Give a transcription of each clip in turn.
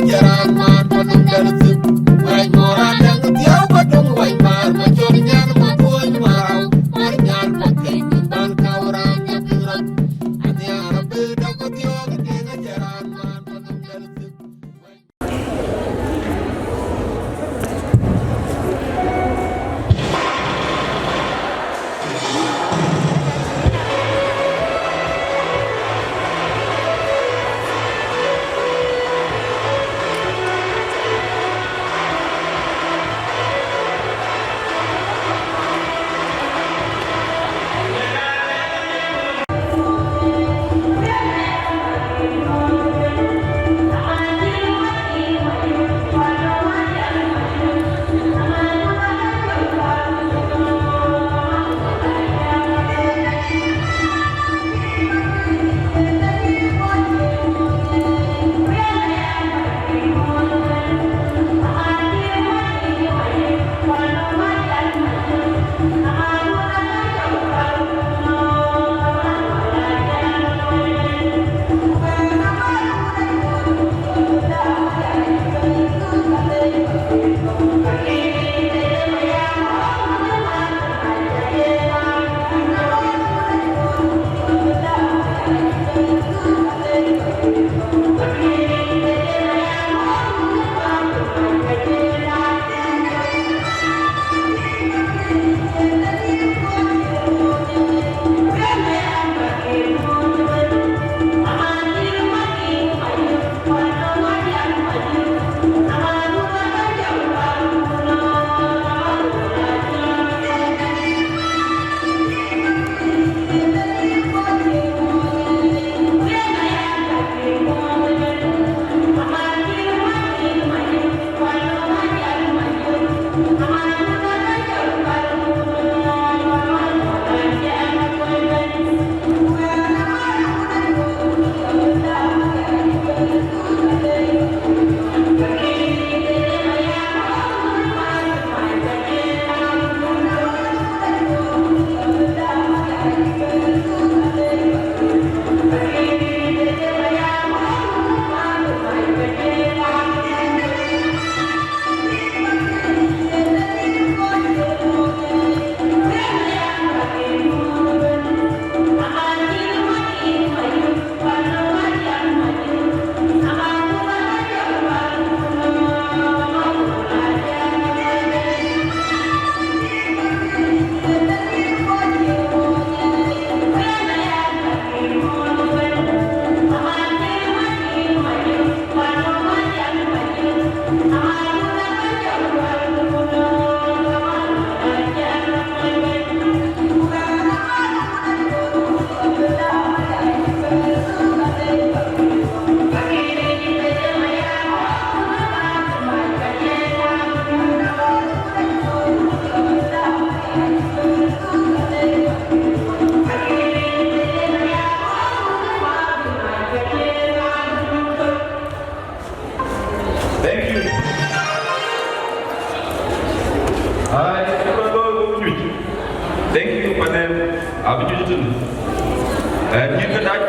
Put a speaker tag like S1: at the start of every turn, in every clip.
S1: jaran man palum dalsu way mora dang tiaw badung way mar ma jor nyan ma tuan marau mar nyan pakai ban kawram nyakrat anya rabbe dak tiaw ding jaran man palum dalsu.
S2: Thank you, Madam Abidjan. You can act.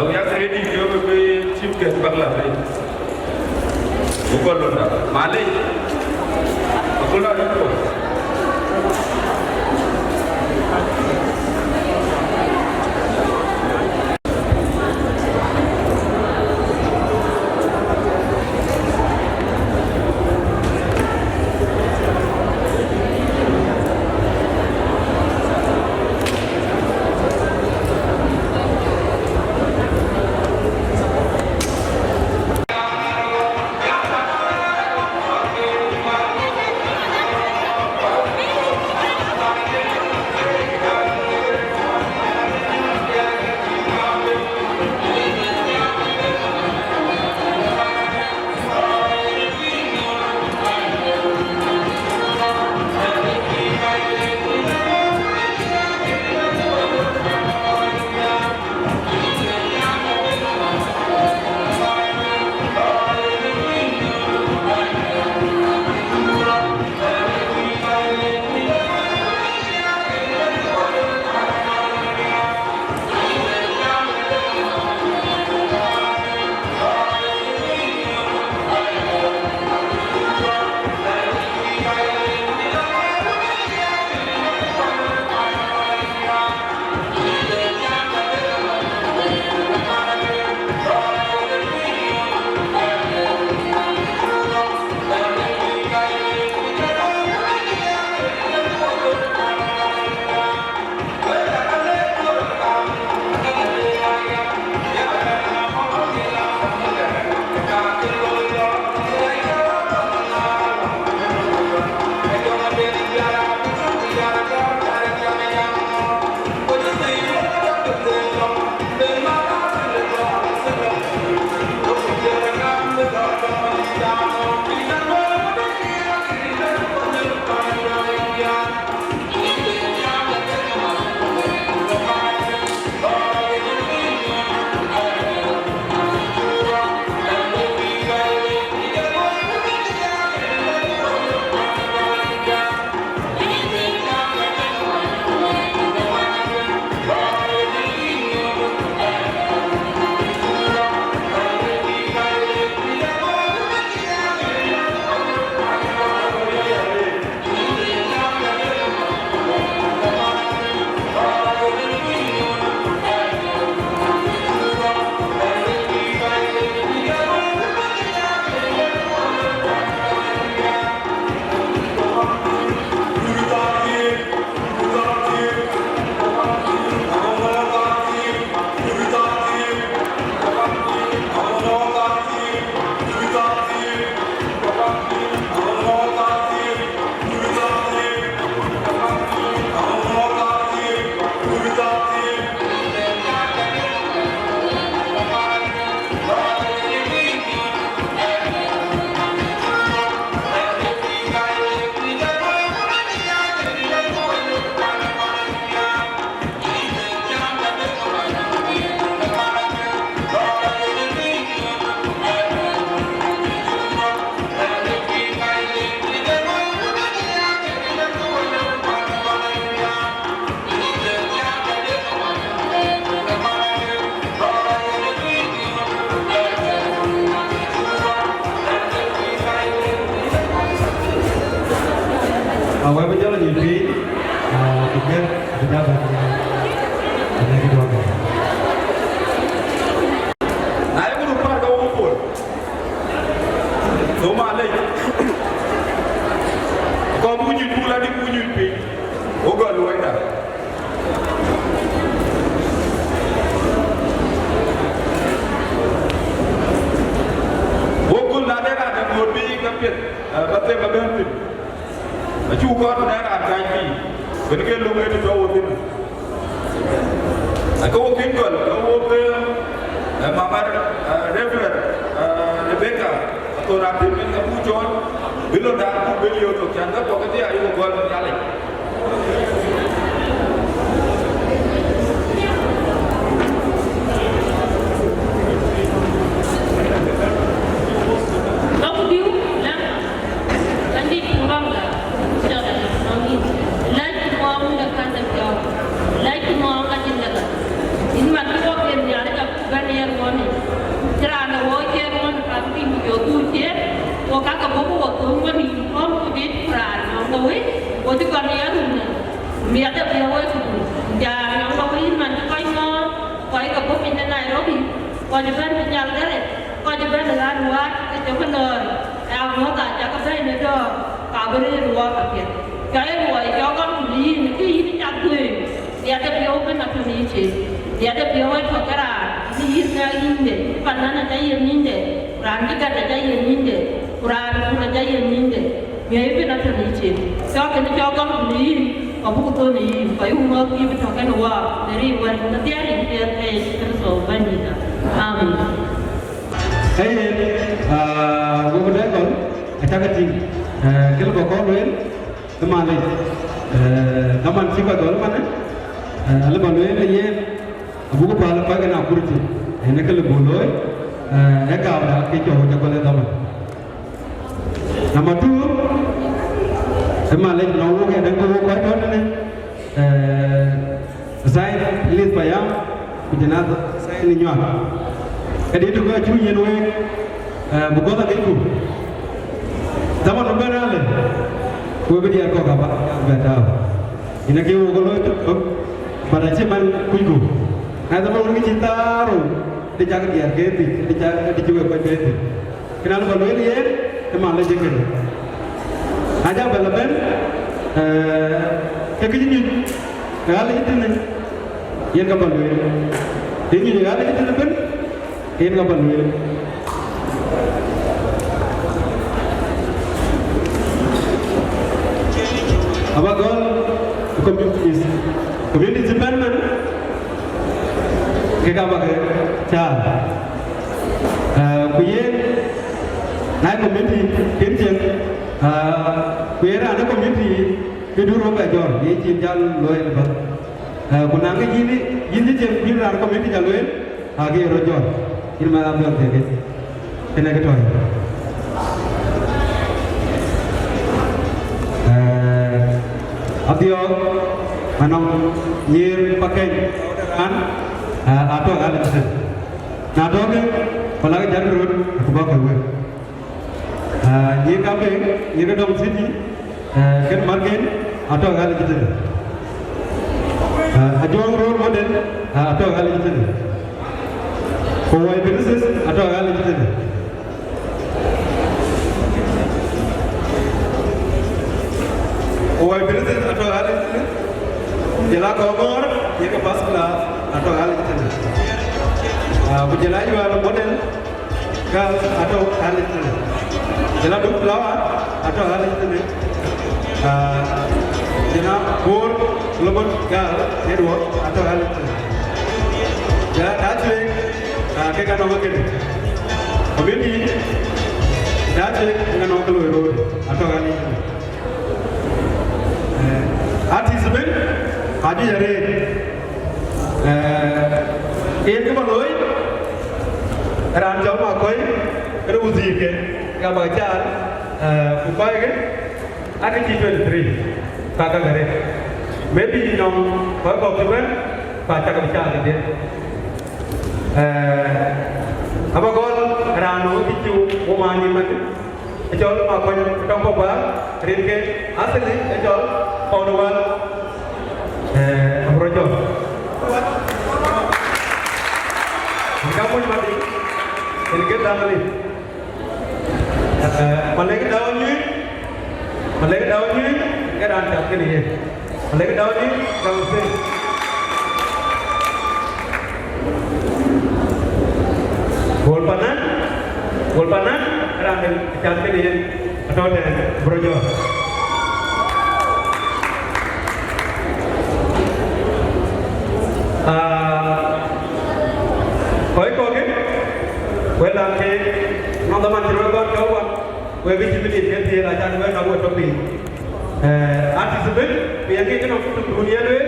S2: We are ready to be chief guest Bangladesh. Bukolona, Malay, Bukolona.
S3: nyubi kemudian kita lagi dua kali.
S2: Nah, aku lupa kau ngumpul. Cuma lagi. Kau bunyi pula di bunyi pi. Oga luar dah. Wogul nade ada ngorbi kapit. Batte baganti. Acu kau nade ada kaji. Benike lu itu jauh tu. Aku mungkin kalau Mama Reverend Rebecca atau Rabi bin Abu John belum dah beliau tu jangan pokok dia ayu gol kali.
S4: Aku diu lah, nanti pulang lah, jangan angin. Lagi mau dah kan terjauh, lagi mau kan jenaka. Ini macam apa yang dia ada gantian mana? Kerana wajah mana kami menjodoh dia, wakak kamu waktu mana orang tu dia kerana orang tu, waktu gantian mana, dia ada biaya tu. Jangan orang tu ini macam kau ingat, kau kamu pindah naik lagi, kau jangan pinjam dari, kau jangan dengan luar, itu benar. Awak tak jaga saya ni dah, kau beri luar pakai. Kalau luar, jangan beli, ini jatuh. Dia ada biaya pun nak beli je. Dia ada biaya perkara. Ini ini, panen aja ini, randi kan aja ini, kurang pun aja ini. Biaya pun nak beli je. Kalau kena jangan beli, kamu tu ni, kayu mau pergi bercakap luar. Dari luar nanti ada dia terus bani dah. Amin.
S3: Gue berdua kan, acak kecil. Kalau kau luar, kemana? Kaman siapa kau mana? Lalu luar ni, buku pahala pakai nak kurci. Ini kalau boleh, kau dah kicau macam mana taman. Nama tu, Malay nawu ke dengan kau kau tu ni. Saya lihat bayang, jenazah saya ni nyuat. Jadi itu kau cuci nuwe, buku tak itu. Zaman orang ni, kau beri aku apa? Betul. Ini kau kalau itu pada zaman kuiku. Nah, zaman orang cinta ru, dia jaga dia kerti, dia jaga dia juga kau kerti. Kenapa kalau ini ye, Malay jaga. Aja balapan, kekini kalau itu ni, yang kau balu, ini kalau itu ni pun. Ini apa ni? Apa kau community Japan mana? Kita apa ke? Cah, kuyen, naik community kerjaan, kuyen ada community kedua orang jor, ini cinta loy lepas. Kunang ini jem ada community jalur, agi rojor. Ini malam yang terjadi. Ini kita tahu. Abdiyo, manam nyir pakai kan? Atau ada macam. Nado ke? Kalau kita jalan aku bawa ke. Nyir kape, nyir dom sini, kan margin atau ada macam. Ajuang role model atau ada macam. Kowai business atau hal itu ni. Kowai business atau hal itu ni. Jelah komor, ia ke bas kelas atau hal itu ni. Berjelah juga model gal atau hal itu ni. Jelah duk pelawat atau hal itu ni. Jelah bor lemon gal network atau hal itu ni. Jelah tajwid. Kita nak makan. Community, dah cek dengan orang keluar road atau kali. Artis sebenarnya, haji jari. Ini tu maloi, ranjau makoi, kerumuzi ke, kabaca, upay ke, ada G23, kakak kare. Maybe nong, kalau kau cuba, baca kabaca dia. Apa kau kerana itu umani macam Ejol ma ko tong ko ba rin ke asli ejol Paunual Amrojo kamu mati ini ke damali malek daun ni ke dan tak ke ni malek daun ni kamu se gol panan ramil cantik dia atau Brojo koi ko ke wela ke nondaman tirogon kawan we visibility ke dia raja we kamu topi artisibel yang ke no dunia le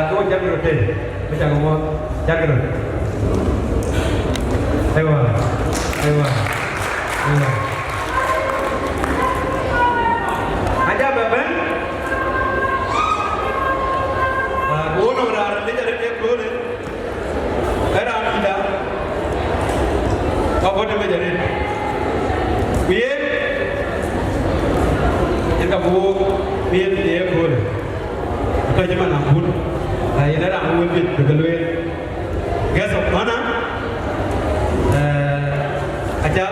S3: ko jagro te macam mo jagro Ewa. Aja beben. Ono berar ni jadi dia boleh. Era anda. Apa dia menjadi? Biar yang kamu biar dia boleh. Kita cuma nampun. Ini ada nampun bit bergelui. Gas of mana? Aja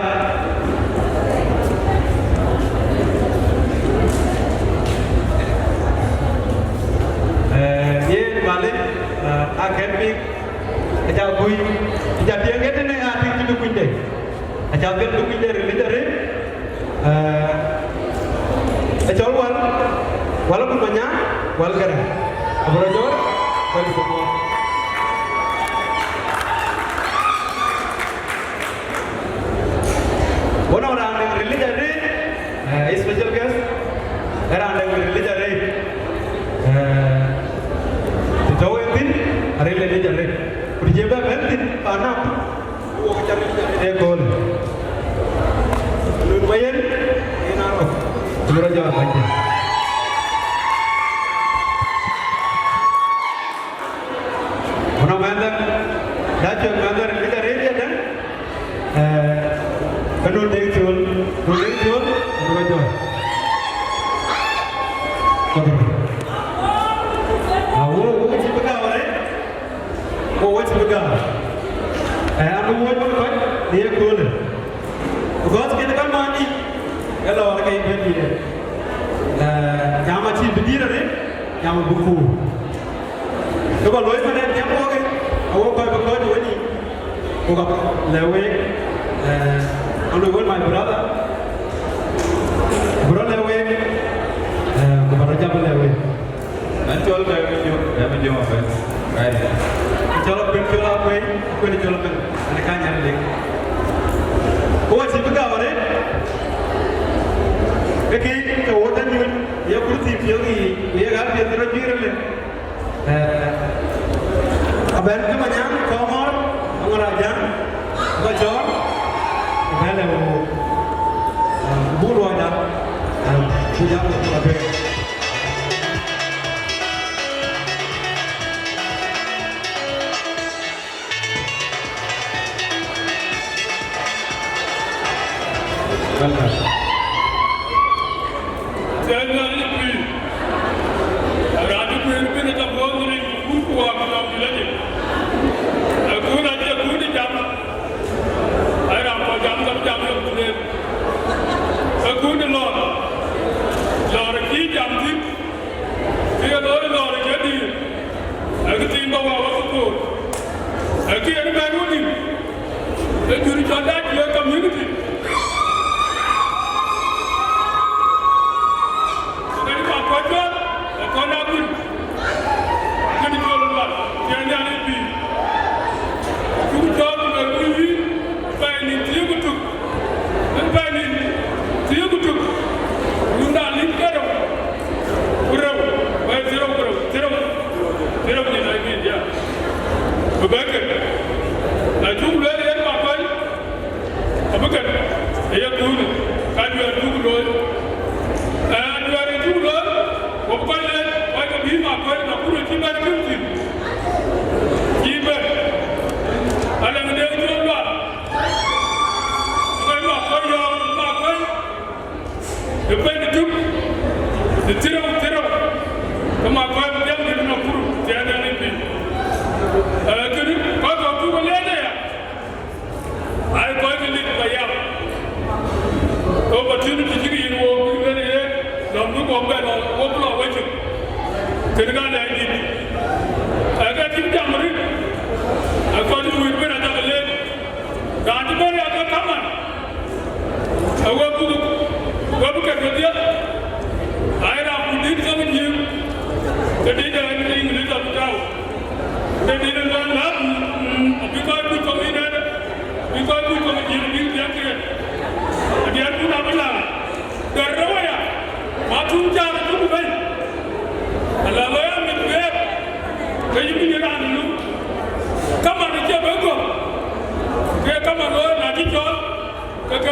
S3: ye balik akademik aja bui jadi yang kita ni arti itu kunde aja kita kunde leader aja walaupun banyak walgar abrojor kalau semua One orang yang religion ni, special guest, orang yang religion ni, jauh yang tin, religion ni, berjebak bentin, panah, buat cari dia gol. Lumayan, ini apa? Lumayan jawab aja. Orang mana, dah cuci mana religion ni ada. Kedua jual, berapa? Awak macam berapa orang? Awak macam berapa? Anu awak macam dia cool. Because kita kan mandi, kalau orang kayak begini, yang macam berdiri ni, yang buku. Kalau lois mana yang awak kau berkau tu ni, awak lewe. Anu gol my brother lewe kubaraja lewe
S2: Nancol kami jom apa? Right.
S3: Colok pencol apa? Aku ni colok pen. Ada kanya ni. Kau si begawa ni? Kaki kau orang ni, dia kursi piangi, dia kan dia terus jiran ni. Aben tu macam kamar, angaraja, bajor. Mana bulu ada, punya apa?
S5: Jangan lupa, ratu pun ada buang ni buku apa lagi lagi. Aku nak aku ni jam, ada apa jam aku ni. Aku ni lor ki jam ni. Dia lor jadi. Aku timbang awak tu. Aku ni baru ni. Aku ni jalan dia community.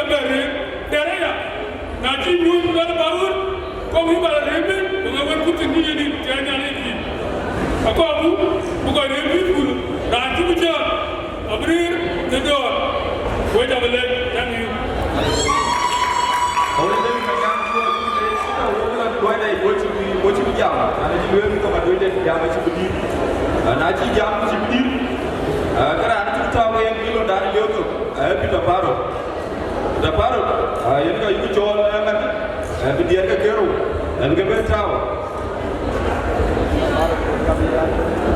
S5: beri deraya nanti nyum bar baur ko mi bar rebe nga wan ku tin ni ni tanya ni ako abu buka rebe bulu nanti buja abrir de do ko da bele thank you
S2: Oleh itu mereka kita dua dari bocil jam, ada di luar kita dua dari jam macam begini, nanti jam macam begini, kerana kita tahu yang kilo dari dia tu, kita baru, yang kita ikut jual kan, dia ke keru, dan kita tahu,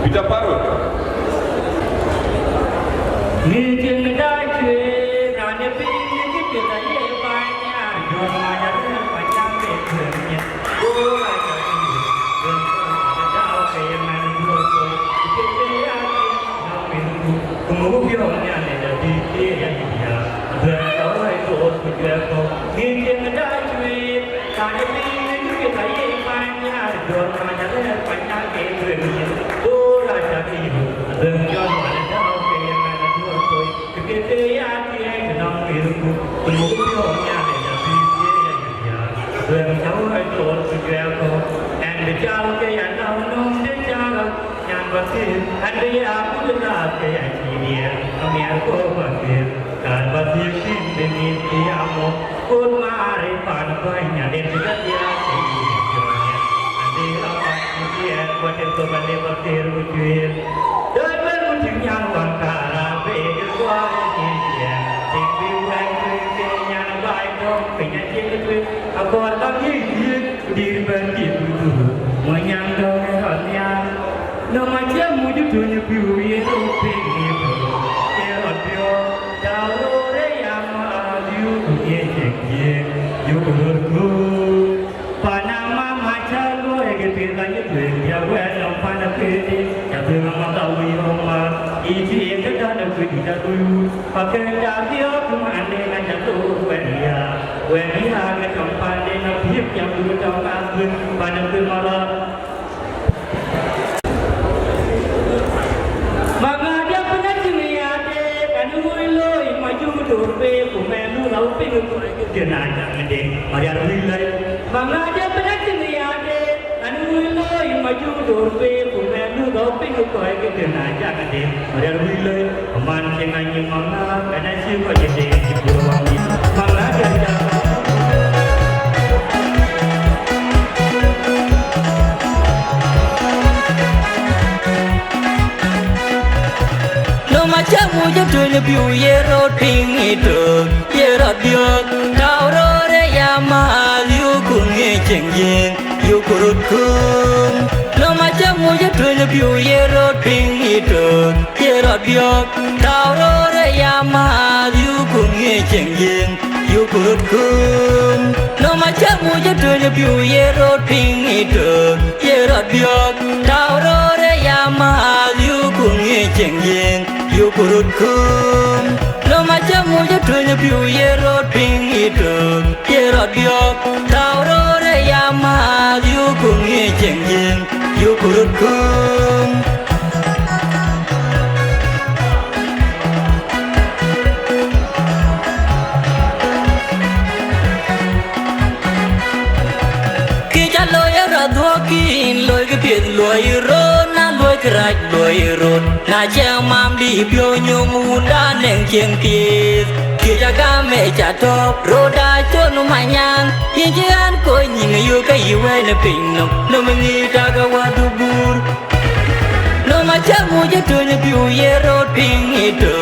S2: kita baru.
S6: Ni jenga dah cuy, rana pilih kita ye banyak, jual banyak banyak bekerja. Oh, ada ini, ada apa yang mana jual jual, kita ya nak pintu, kemudian ni ada di dia dia, berdoa itu berdoa. Ni jenga dah cuy, rana pilih kita ye banyak, jual banyak banyak bekerja. Oh, ada ini, jual banyak. Kita ya dia kenal itu, kemudian ada jadi dia, berjauh itu berjauh, dan berjauh ke yang namun berjauh, yang bersih, ada yang benar ke yang dia, kami aku bersih, dan bersih sini dia mau, pun mari panjangnya dan juga dia sendirinya, nanti apa dia buat itu balik bersih rujuk, dan berujuk yang bangkara. Aku akan hidup di bangkit itu, menyandang hatinya. Nama jamu judulnya biuye ruping itu, kerapio jauh yang maju ye cekye yukurku. Panama macam lo eget lagi tu, ya welang panapedi, ya dengan tahu rumah. Iji yang dah nak pergi jatuh, pakai dia cuma ane nak jatuh wenia ke tempat dia nak hidup yang dulu tahu kasut pada malam. Maka dia pernah ceria deh, kan mulai maju dorpe, pemelu lalu pengen dia nak jangan Maria mulai. Maka dia pernah ceria deh, kan mulai maju dorpe, pemelu lalu pengen dia nak jangan Maria mulai. Aman cengannya mana, karena siapa jadi di pulau ini. Maka dia
S7: Jamu jatuhnya biu ye roting itu ye radiok taurore ya mahal yukung ye cengjing yukurutkum lo macamu jatuhnya biu ye roting itu ye radiok taurore ya mahal yukung ye cengjing yukurutkum lo macamu jatuhnya biu ye roting itu ye radiok taurore ya mahal yukung ye cengjing yukurutkum lo macamu jatuhnya biu ye roting itu ye radiok taurore ya mahal yukung ye cengjing yukurutkum kita lo ya radhokin lo ke pied lo irona lo keraj lo iron na chang mam di pyo nyung unda neng cheng tis kita game chatop roda chonu manyang yin ko nying yu ka yiwe na pinno no mengi ta ka wadubur no machamu jatuhnya biu ye roting itu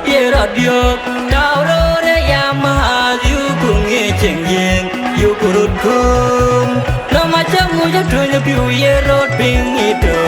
S7: ye radio taurore ya mahal yukung ye cengjing yukurutkum no machamu jatuhnya biu ye roting itu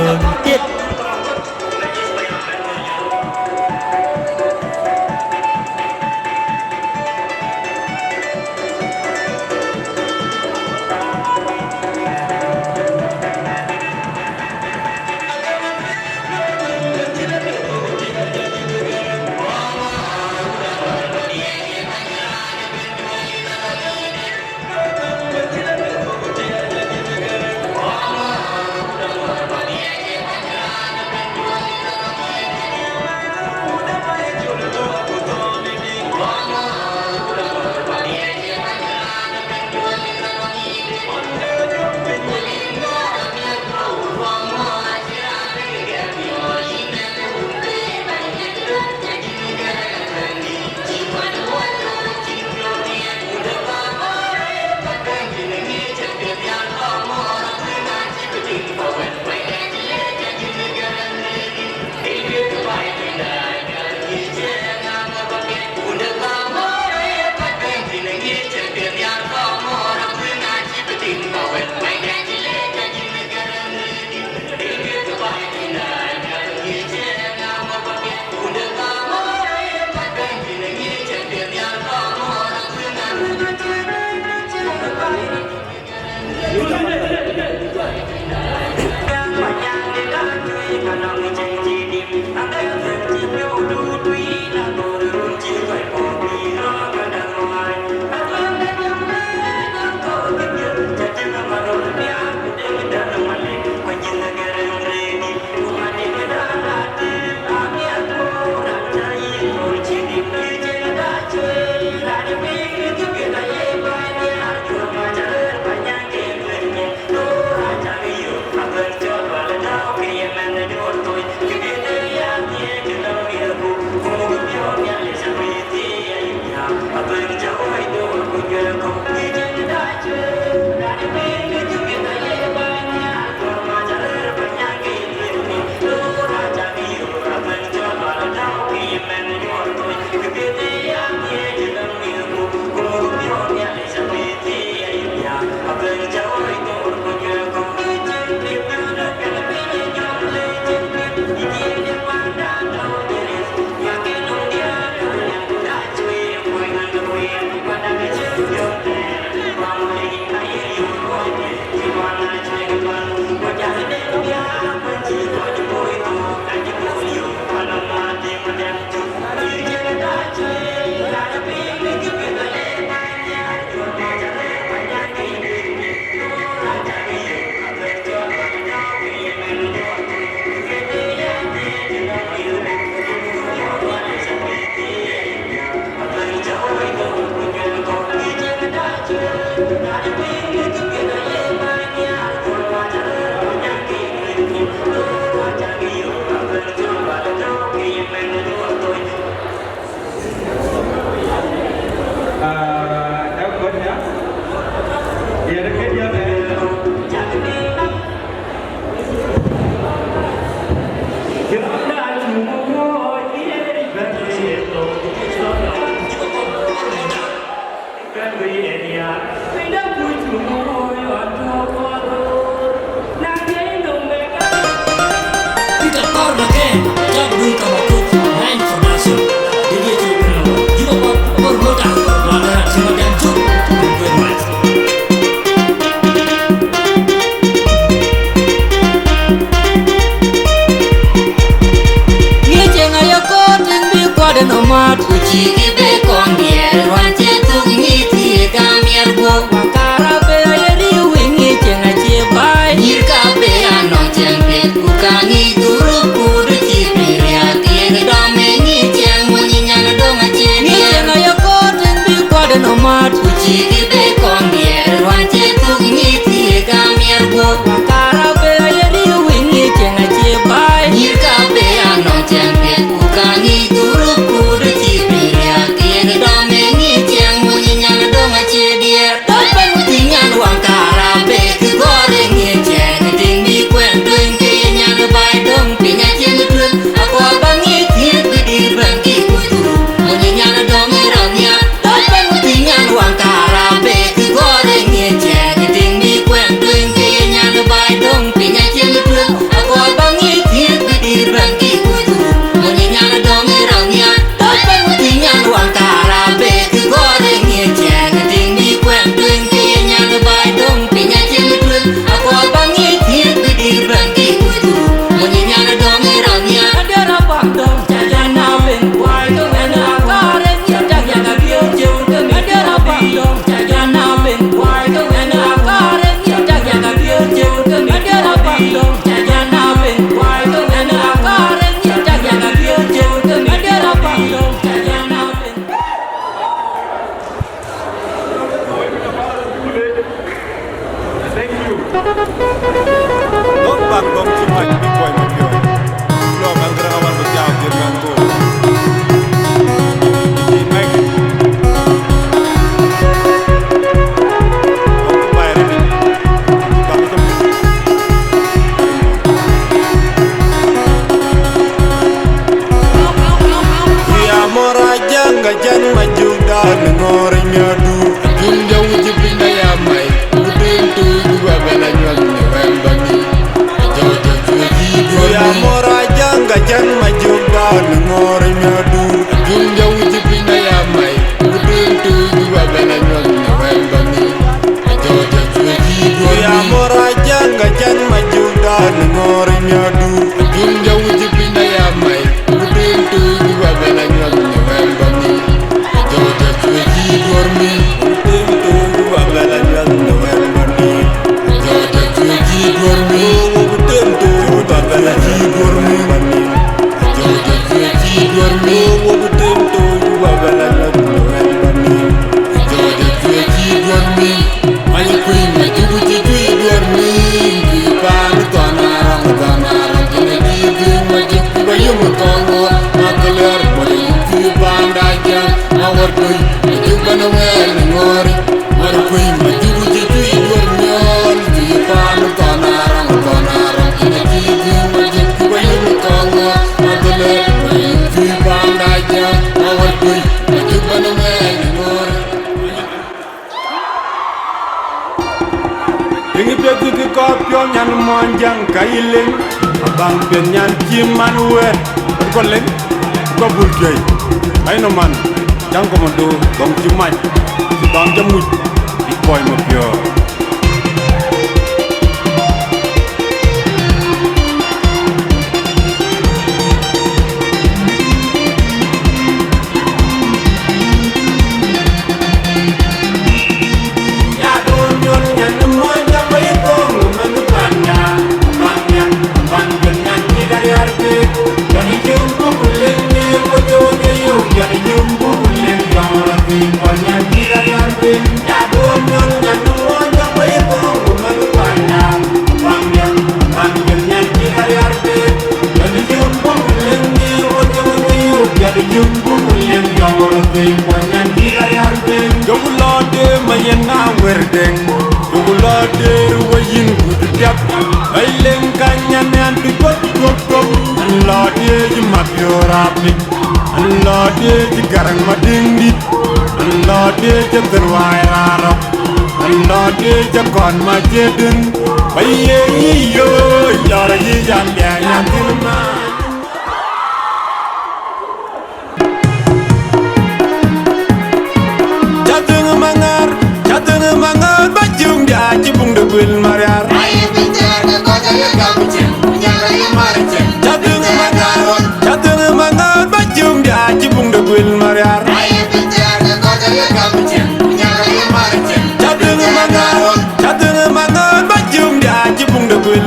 S1: Will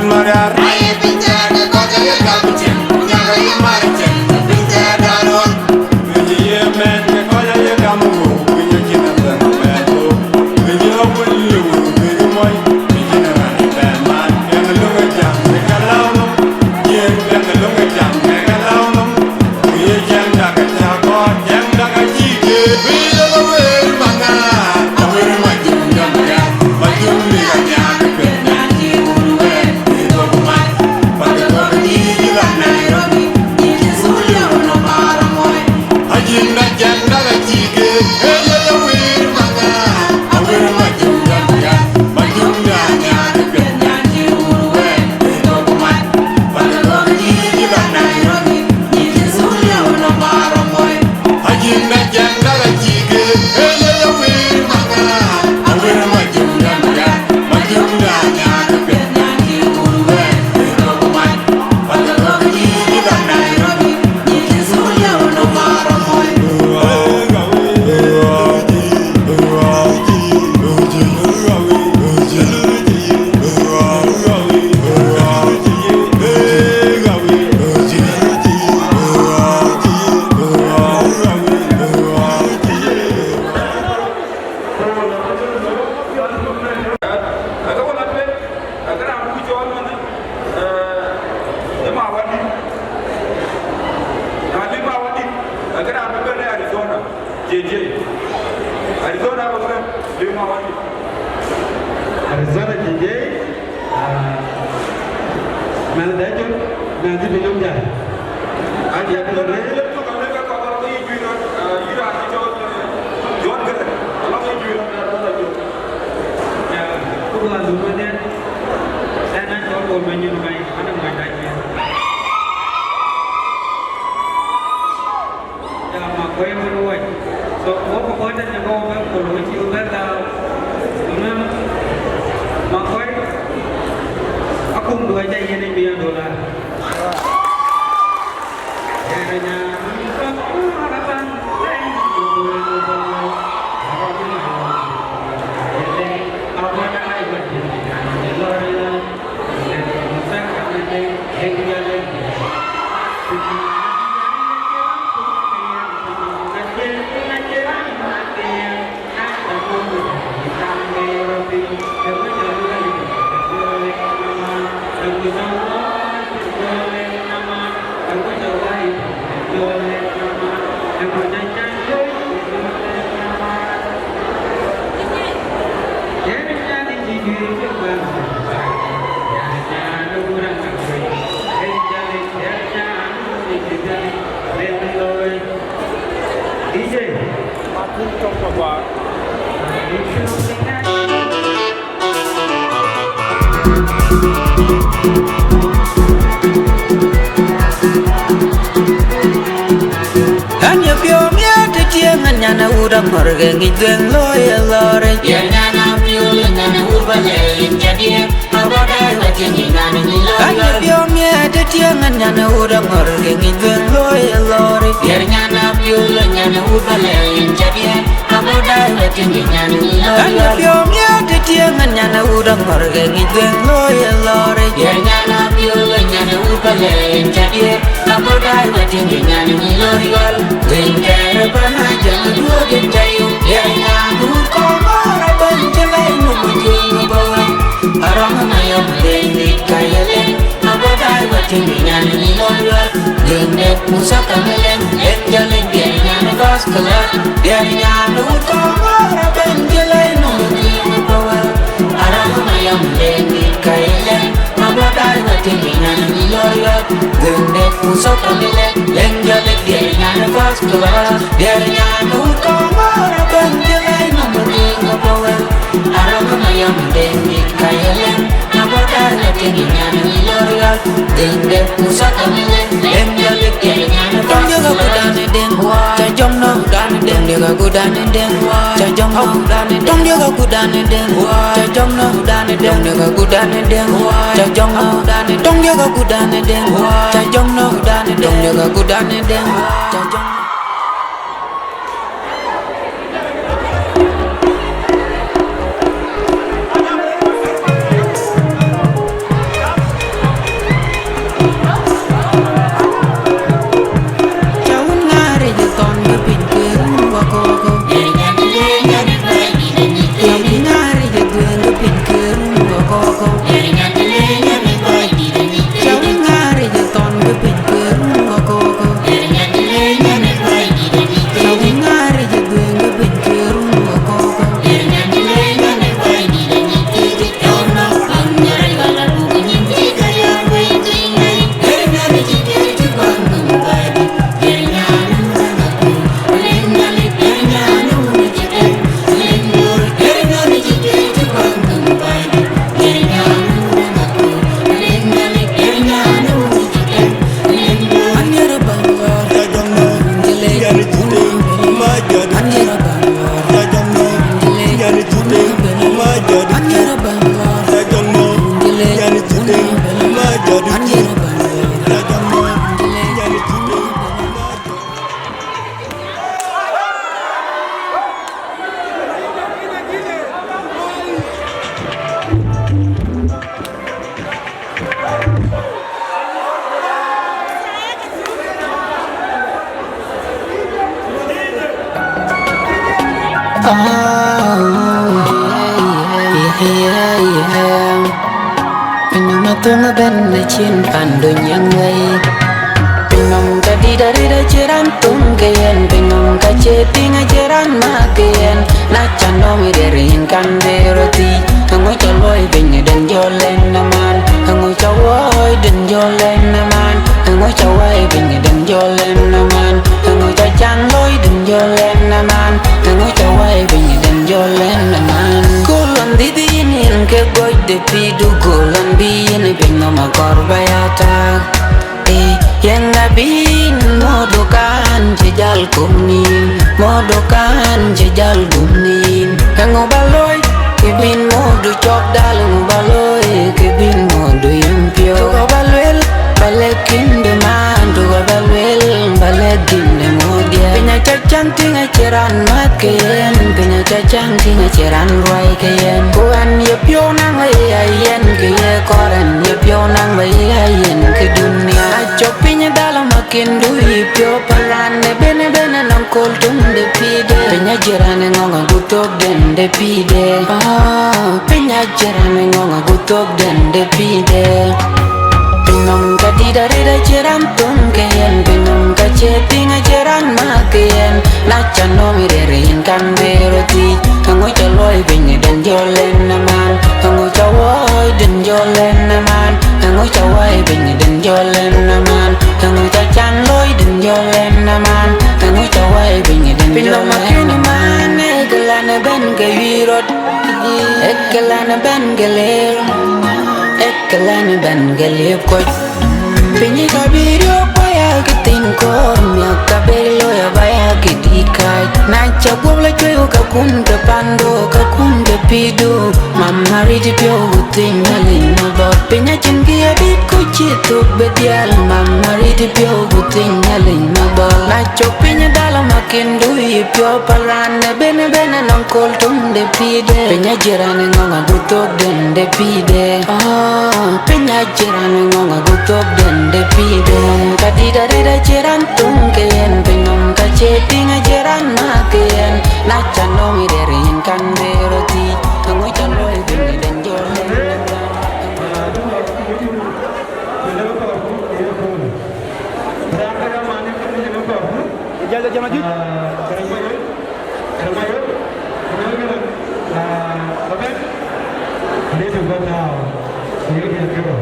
S1: Mariar, I am in there, the
S2: Arizona ko friend lima wani
S3: Arizona jinje mana dajo nanti belum ya
S2: ani ya ko le to ka le ka ko ko yi ju na ira ni to jon gere ala ko ju na da jo
S3: ya ko la dulu dia sana jauh ko menyu mai ada mai dajo ya ma ko yang ruai so ko ko ada ko ko lo ji uber da Makoi, aku dua jam ini biar dolar. Kerana aku harapan
S7: Nyana udah pergi ngideng loya lore
S8: ya nyana piul nyana ubale jadi abadai wajin nyana ngilo
S7: Anya biomnya ada tiangan nyana udah pergi ngideng loya lore
S8: ya nyana piul nyana ubale jadi abadai wajin nyana ngilo
S7: Anya biomnya ada tiangan nyana udah pergi ngideng loya lore
S8: ya nyana piul nyana ubale jadi abadai wajin nyana ngilo Wingkere banaja dua gentayu ya nyana komara banjalai numujung bawa arang mayom lengi kayalen abadai wajin nyana ngilo Gende musaka meleng enjalen dia nyana kaskala dia nyana komara banjalai numujung bawa arang mayom lengi kayalen abadai wajin nyana ngilo Gende musaka meleng enjalen dia nyana kaskala dia nyana komara banjalai numujung bawa arang mayom lengi kayalen abadai wajin nyana ngilo Gende musaka meleng enjalen dia nyana
S7: Tong jaga kudane den Cajong no kudane den Jaga kudane den Cajong no kudane den Tong jaga kudane den Cajong no kudane den Jaga kudane den Cajong no kudane Tong jaga kudane den Cajong no kudane den Jaga kudane den Cajong
S8: Tunga ben na chin pando nyang wei Pinong ka di dari da chiran tung kayen Pinong ka che pinga chiran ma kayen Na chano mi derin kan deroti Hangoy chaloy bingi den jolen naman Hangoy chawoy den jolen naman Hangoy chaway bingi den jolen naman Hangoy chachangloy den jolen naman Hangoy chaway bingi den jolen naman Kulan didinin ke goy de pidu kulan biyin bingo makorbayata Yang nabin modokan jejal kumnin Modokan jejal kumnin Hango baloy kibin modu chok dal Hango baloy kibin modu impyo Tuga balwel balekin deman Tuga balwel balekin demodia Pinya cacang tinga ceran mat kayen Pinya cacang tinga ceran ruai kayen Kuan yepyo nang ayen Kaya koran yepyo nang ayen ke dunia Chok pinya dalam makin dui pyo parane bene bene nang kol tum de pide Pinya jerane ngonga gutok den de pide Pinya jerane ngonga gutok den de pide Pinom ka dida jeran tum kayen Pinom ka cetinga jeran makayen Nacha no mi derin kan beroti Hangoy chaloy bingi den jolen naman Hangoy chawoy den jolen naman Hangoy chaway bingi den jolen naman Hangoy chachangloy den jolen naman Hangoy chaway bingi den jolen Pinom makini man ekelana ben kewirot Ekelana ben gelir Ekelana ben gelir koch Pinyi kabirio paya kitin kor Miak kabelo ya baya kitikai Nacha gobla chweo kakun ke pando Kakun ke pidu Mama ridi pyo guting halin mabot Pinya chingi abit kuchituk betial Mama ridi pyo guting halin mabot Nacho pinya dalam makin dui pyo parane Bene bene nang kol tum de pide Pinya jirane ngonga gutok den de pide Pinya jirane ngonga gutok den de pide Kadida dida jiran tung kayen Pinom ka cetinga jiran makayen Nacha no mi derin kan beroti Hangoy chaloy bingi den jolen
S3: Ijazah jam lanjut. Robert, dia juga tahu. Dia kira.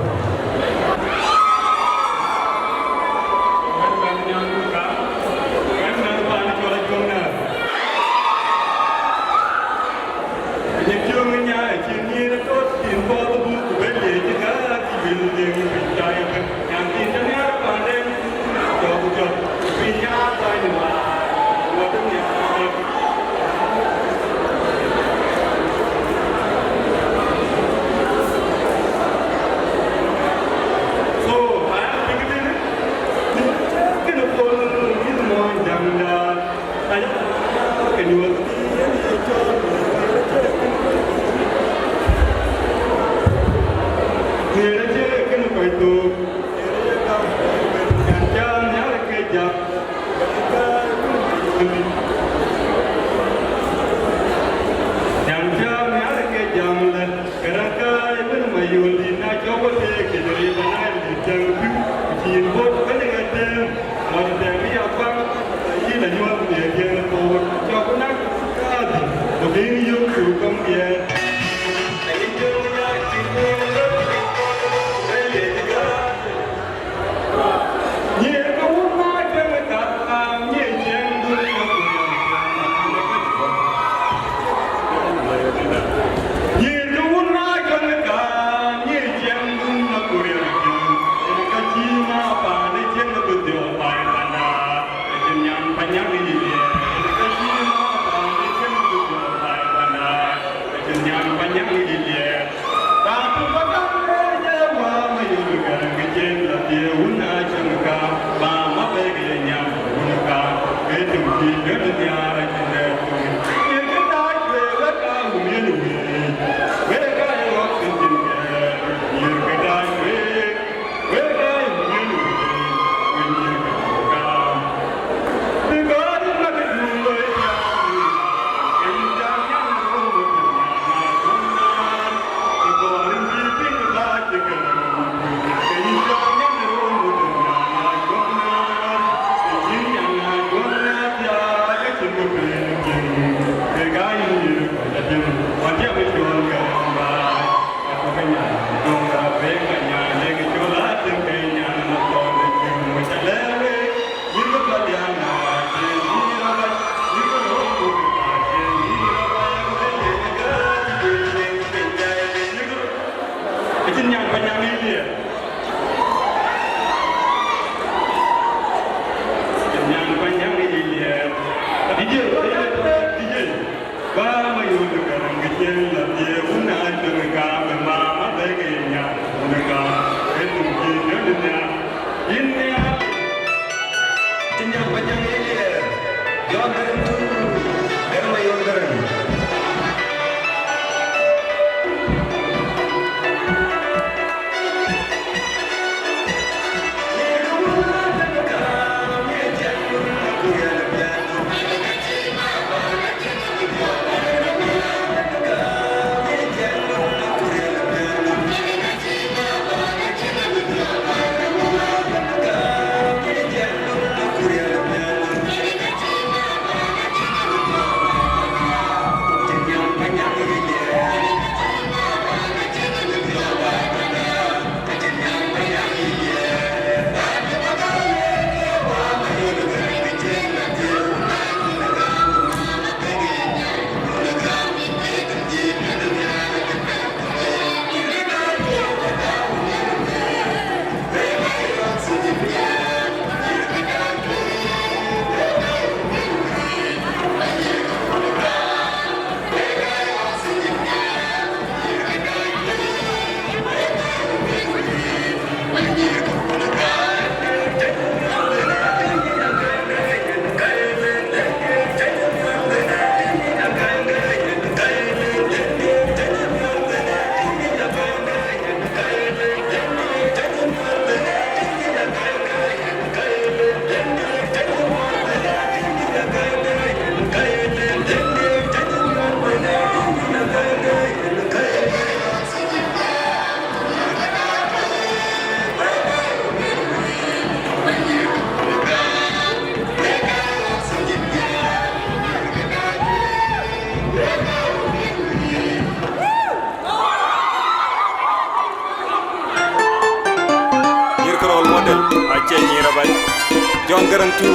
S2: John Garang tu,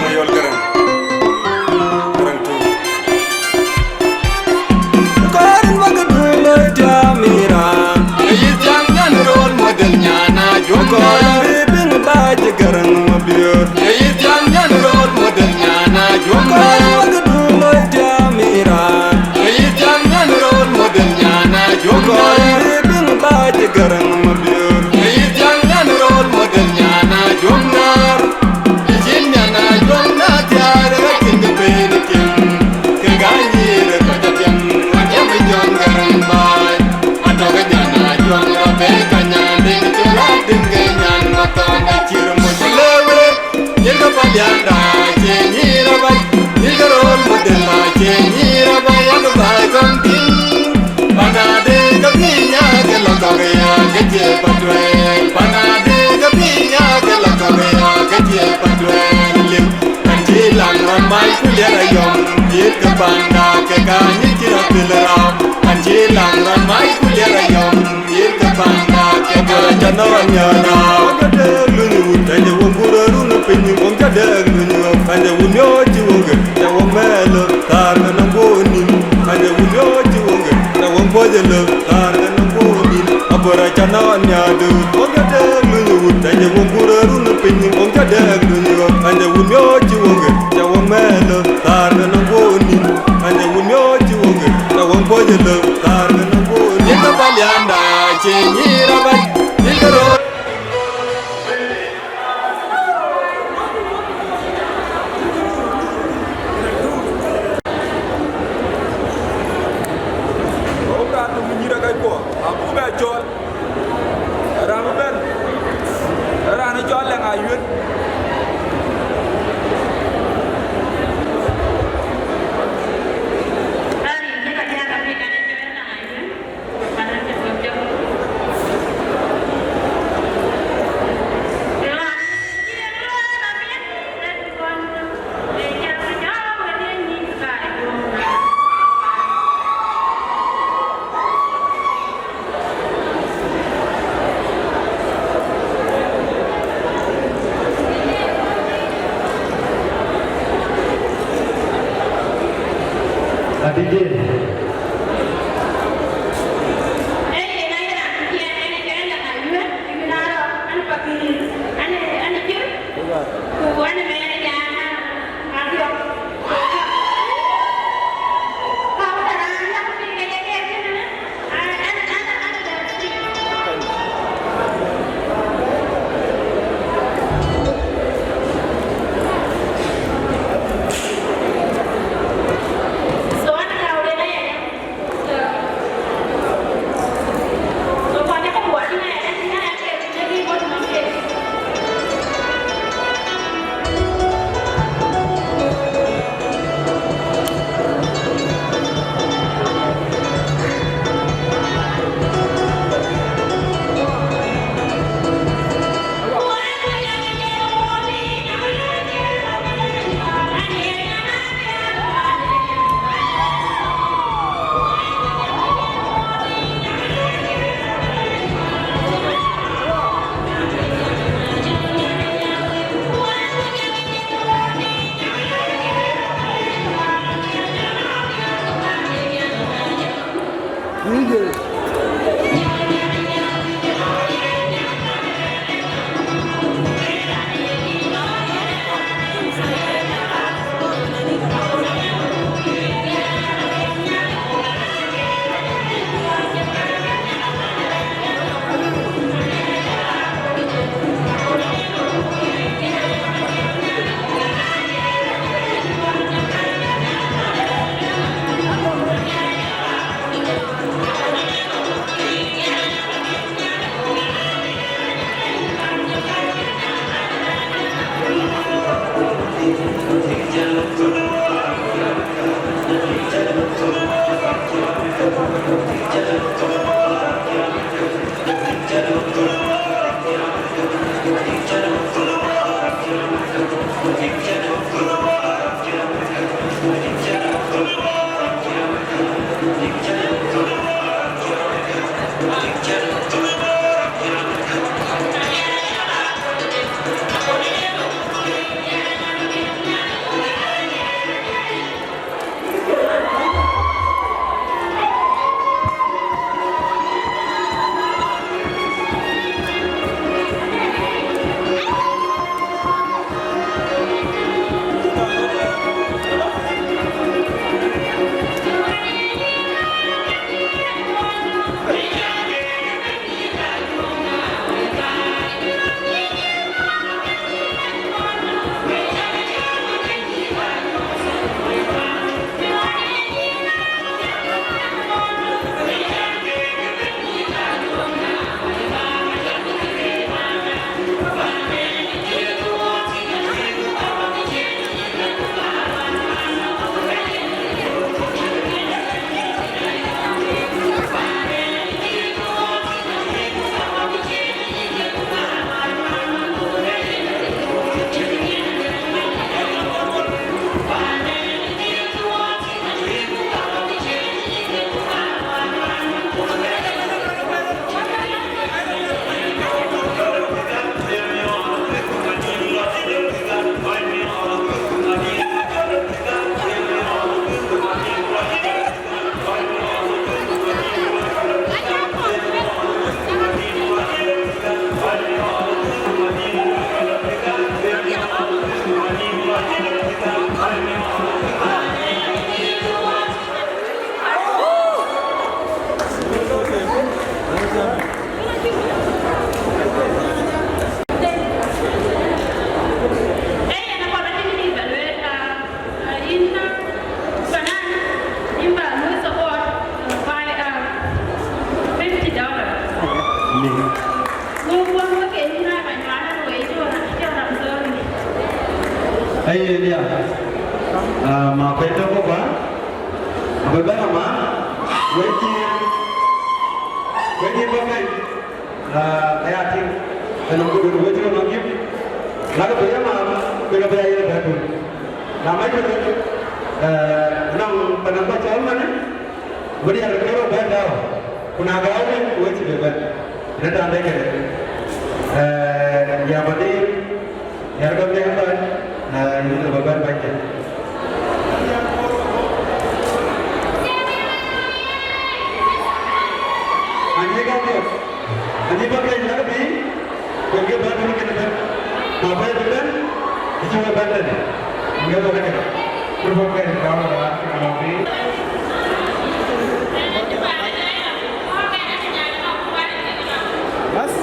S2: Mayol Garang tu. Karin wagadu lo jamira, yitang yan role model nyana joko. Bibin baj Garang mabior, yitang yan role model nyana joko. Wagadu lo jamira, yitang yan role model nyana joko. Bibin baj Garang mabior, yitang yan role model nyana joko. Yanda chenyira ba nigarol modela chenyira ba yando ba konti banade kapinya ke lokaya keje patwe banade kapinya ke lokaya keje patwe lim anjilang ramai kuliara yom yit ke banda ke kanyi kira pilera anjilang ramai kuliara yom yit ke banda ke garajana nyana kade luni utanye wonguraru penyu wongka degnu ande wunyo jiwonge ta womelo tar na ngoni ande wunyo jiwonge ta wombojelo tar na ngoni abora chana nyadu wongka degnu ande wonguraru no penyu wongka degnu ande wunyo jiwonge ta womelo tar na ngoni ande wunyo jiwonge ta wombojelo tar na ngoni ka balyanda chenyira ba nigaro
S3: Hey dia, ma kwenda kwa baba ma, weji pakai, ayat ini, kalau kita weji orang ni, lalu dia ma, kita bayar dia dulu. Nama itu, nang penampak calon mana, beri ada kerja bayar, kuna gaul ni weji bayar, nanti anda kena, yang mana, yang kau tengok ini lebaran banyak. Anjing apa? Anjing pakai yang lebih, kerja baru ni kita apa yang bukan, itu lebaran ni. Enggak boleh kan? Berbagai kalau ni. Mas?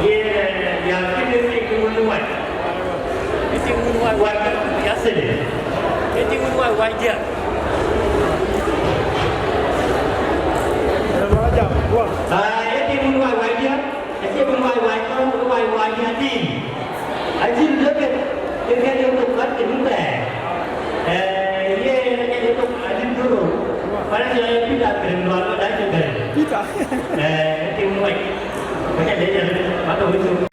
S6: Yeah. yang kita tinggal luar. Tinggal luar biasa ni. Tinggal luar wajar. Tinggal luar wajar. Tinggal luar wajar. Luar wajar ni. Ajin dekat dengan yang tempat kita. Ia yang untuk ajin dulu. Pada saya tidak berluar dah juga. Tidak. Tinggal luar. Macam dia yang patut itu.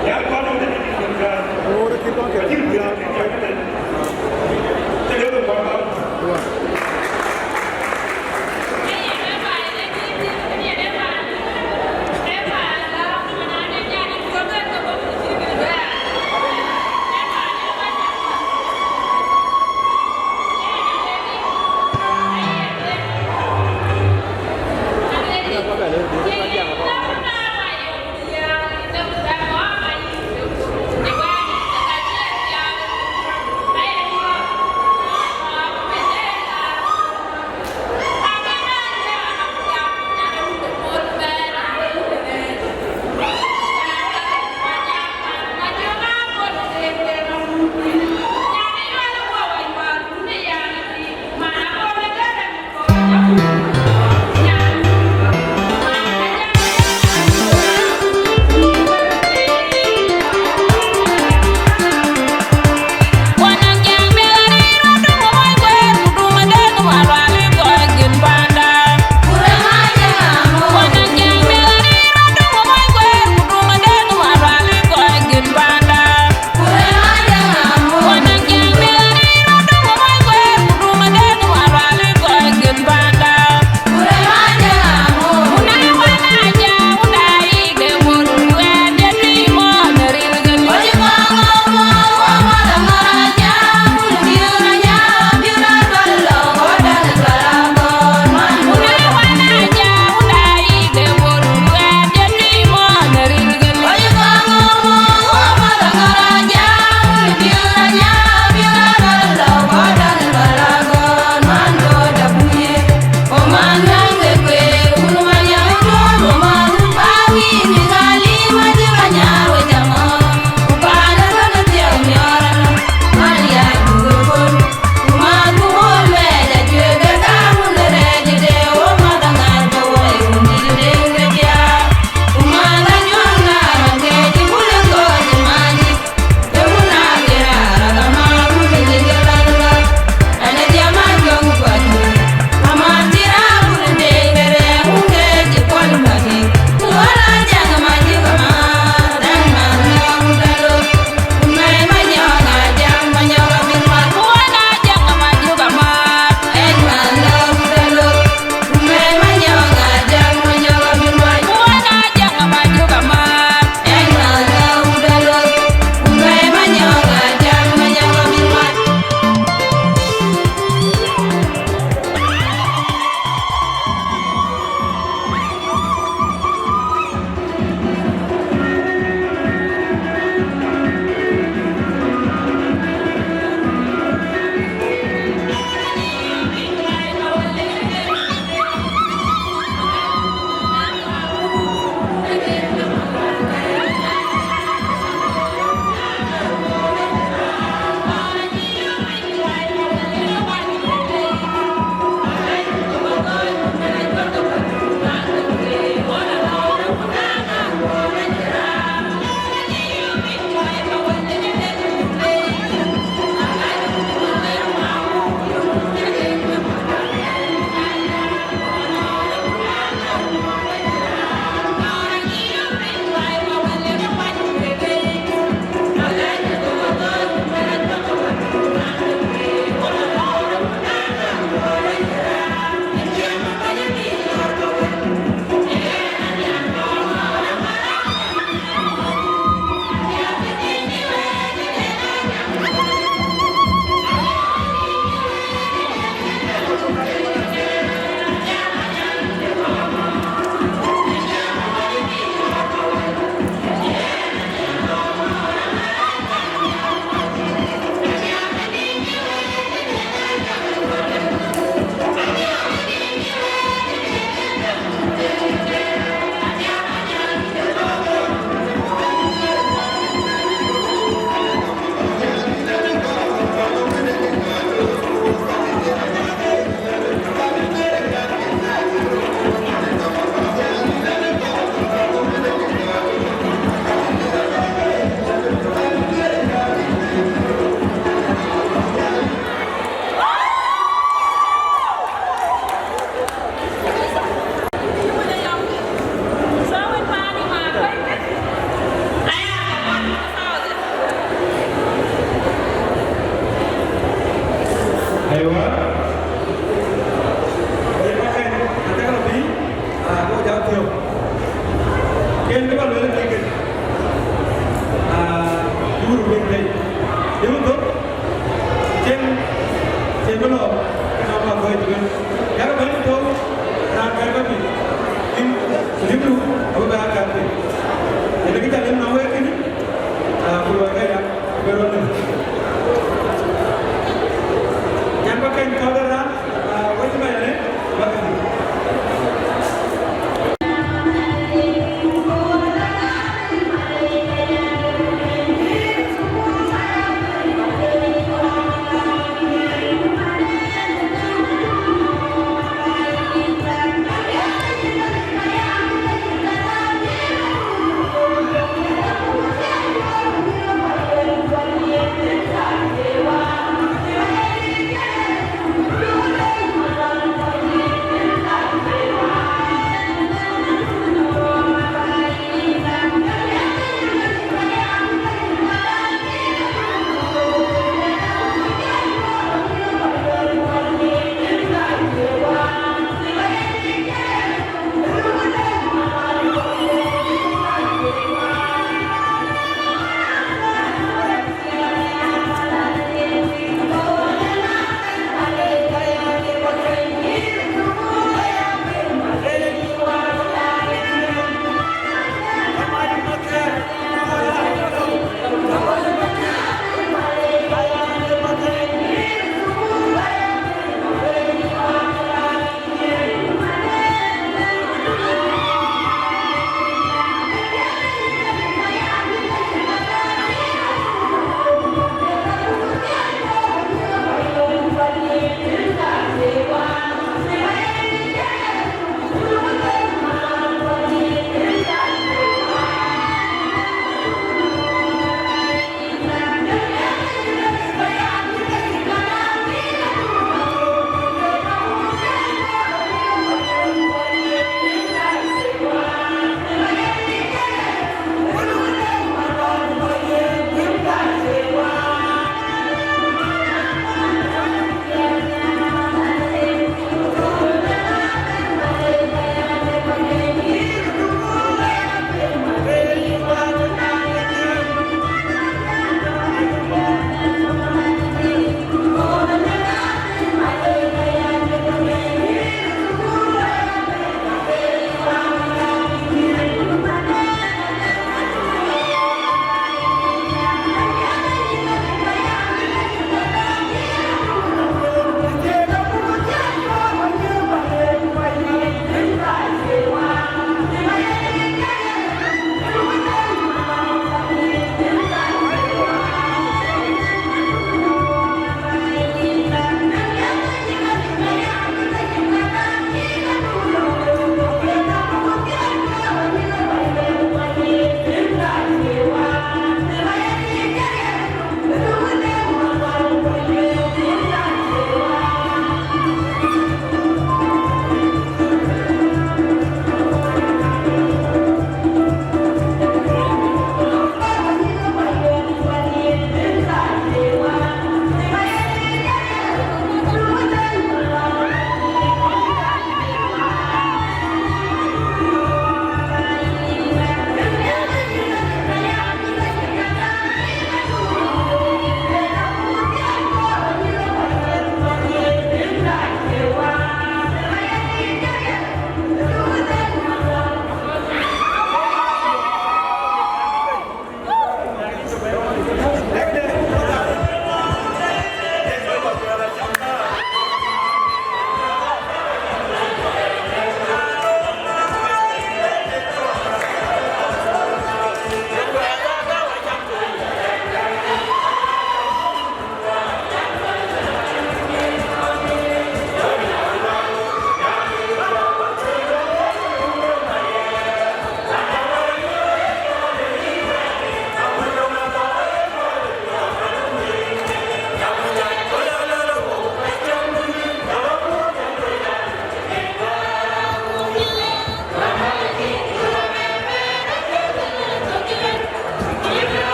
S5: Ya, kalau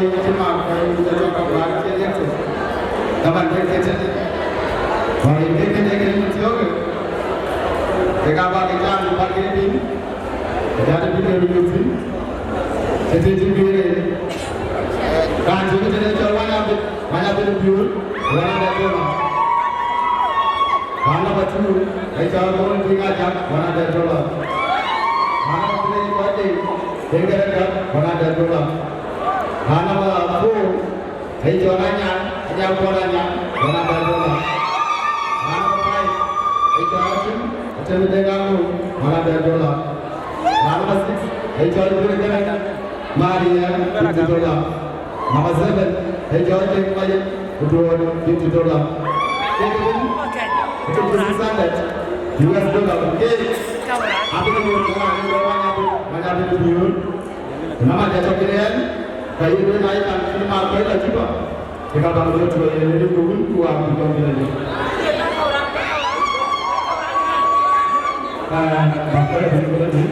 S3: quay trên mạng quay cho các bạn trên nhé các bạn thấy cái chân và cái trước cái các bạn cái trang bạn cái pin cái trang pin được dùng thế thì chỉ biết kan juga jadi banyak berbiul orang ada dolar mana baju kalau orang tinggal jam mana ada dolar mana boleh kau tinggal jam mana ada dolar mana aku orangnya yang orangnya mana ada dolar mana baik orang macam denganmu mana ada dolar mana masih orang bergerak Maria $50. Number 7, George Mayan, $50. Okay. It is $600. US dollar. Okay. Apa yang mana berbiul? Nama jatuh kalian, kayu itu naikkan, ini market lagi juga. Jika bangsa juga yang ini turun, kuat juga ini. Bangsa ini juga ni,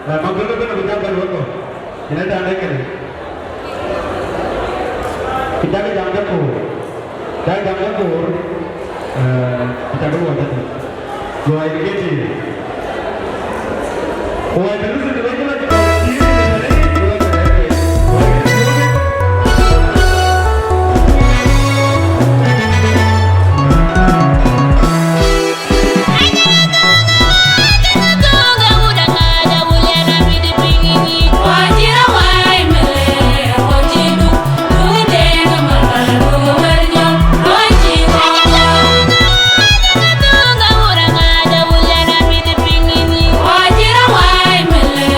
S3: Magolo bena bijaga loko. Ina da ne kene. Bijaga jamga ko. Dai jamga ko. Bijaga wajah tu. Gua ini kecil. Oh, itu sudah lagi.
S9: Wajira wai mele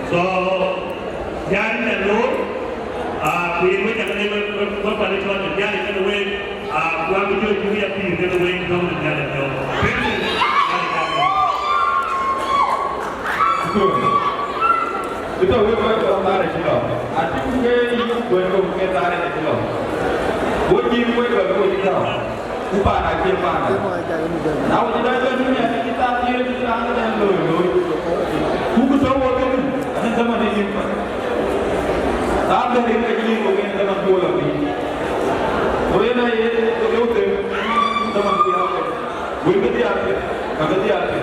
S6: so yan na lo we we can never what para itu ada yan na we wa bi jo ju ya pi na we do na yan na
S2: Itu we ko tare chilo ati ke yu we ko ke tare chilo wo ji we ko chilo upa na ke pa na na wo da jo ni ya kita ti kita ang na lo ku ku so wo ke ni sama ni pa ta da ri ke ji ko ke sama ko lo ni wo na ye to yo te sama ki ha ko wo ke dia ke ka dia ke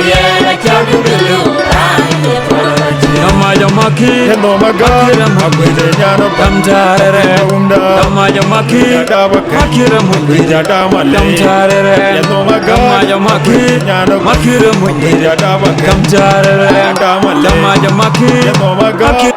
S8: yera chagu dulu rayu toroji
S9: Dama jamaki
S10: Hello
S9: Akiram
S10: Akwede nyano
S9: Damtarere
S10: Unda
S9: Dama jamaki
S10: Jadabake
S9: Akiram
S10: Jadamale
S9: Damtarere
S10: Hello maga
S9: Dama jamaki
S10: Nyano
S9: Akiram
S10: Jadabake
S9: Damtarere
S10: Jadamale
S9: Dama jamaki
S10: Hello maga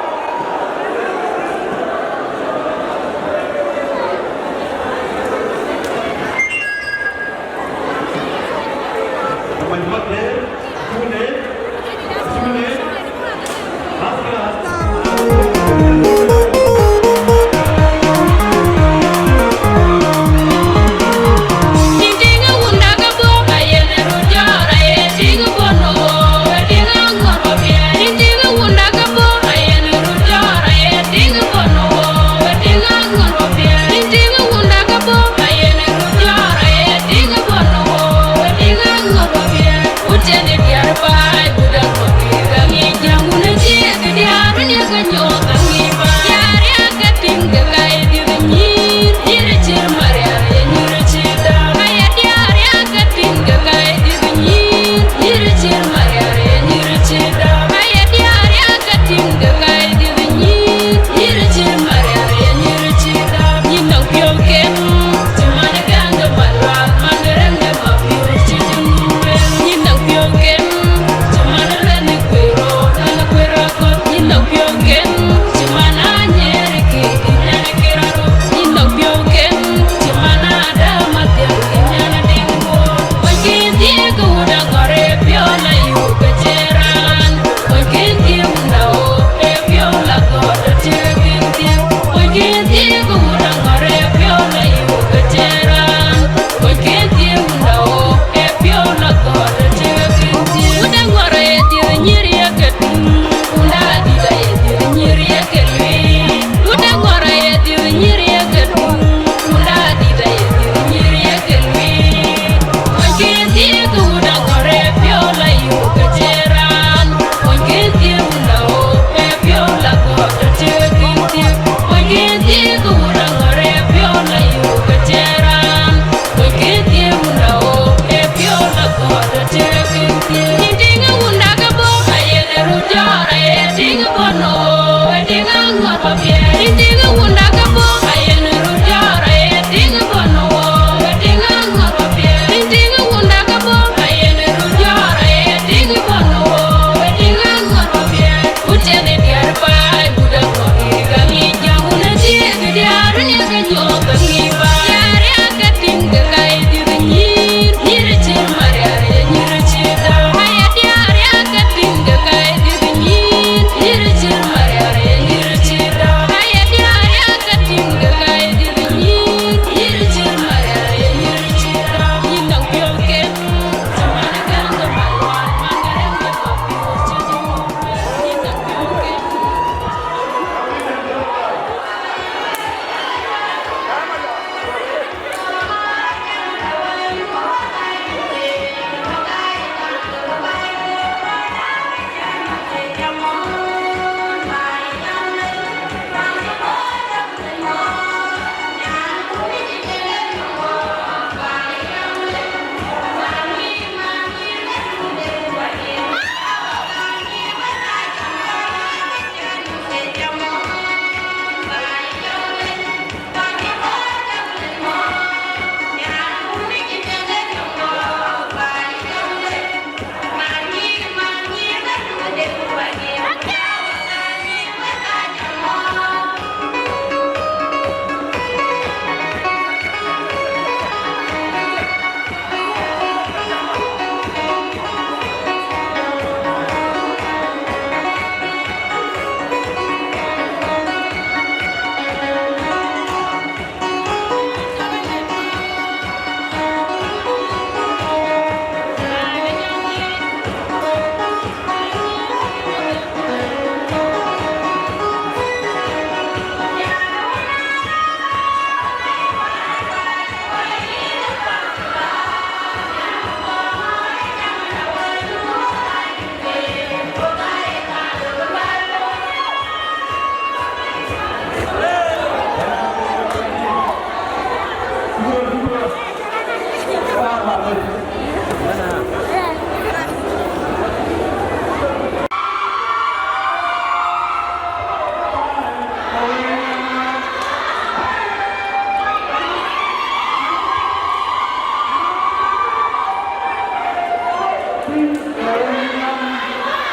S11: Hãy subscribe cho kênh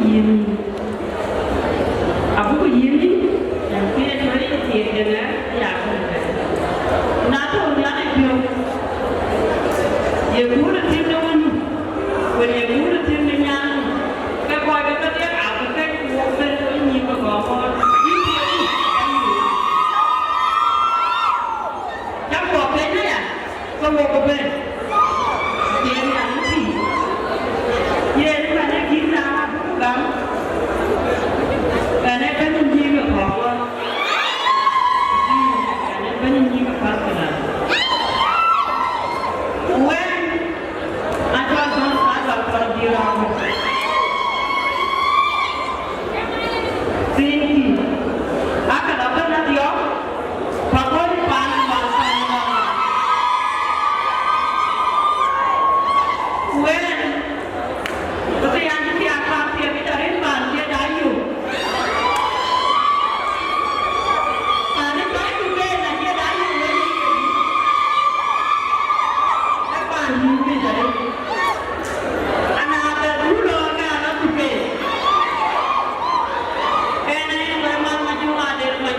S11: Ghiền Mì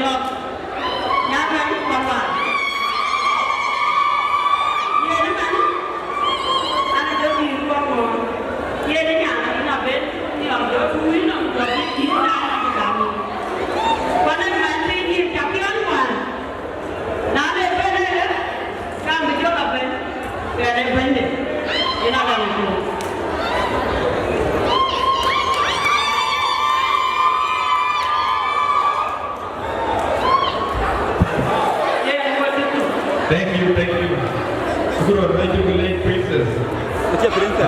S11: Gõ để không bỏ lỡ
S3: Thank you. Guru, thank you, late princess.
S9: What's your princess?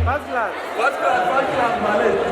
S3: First class, Malay.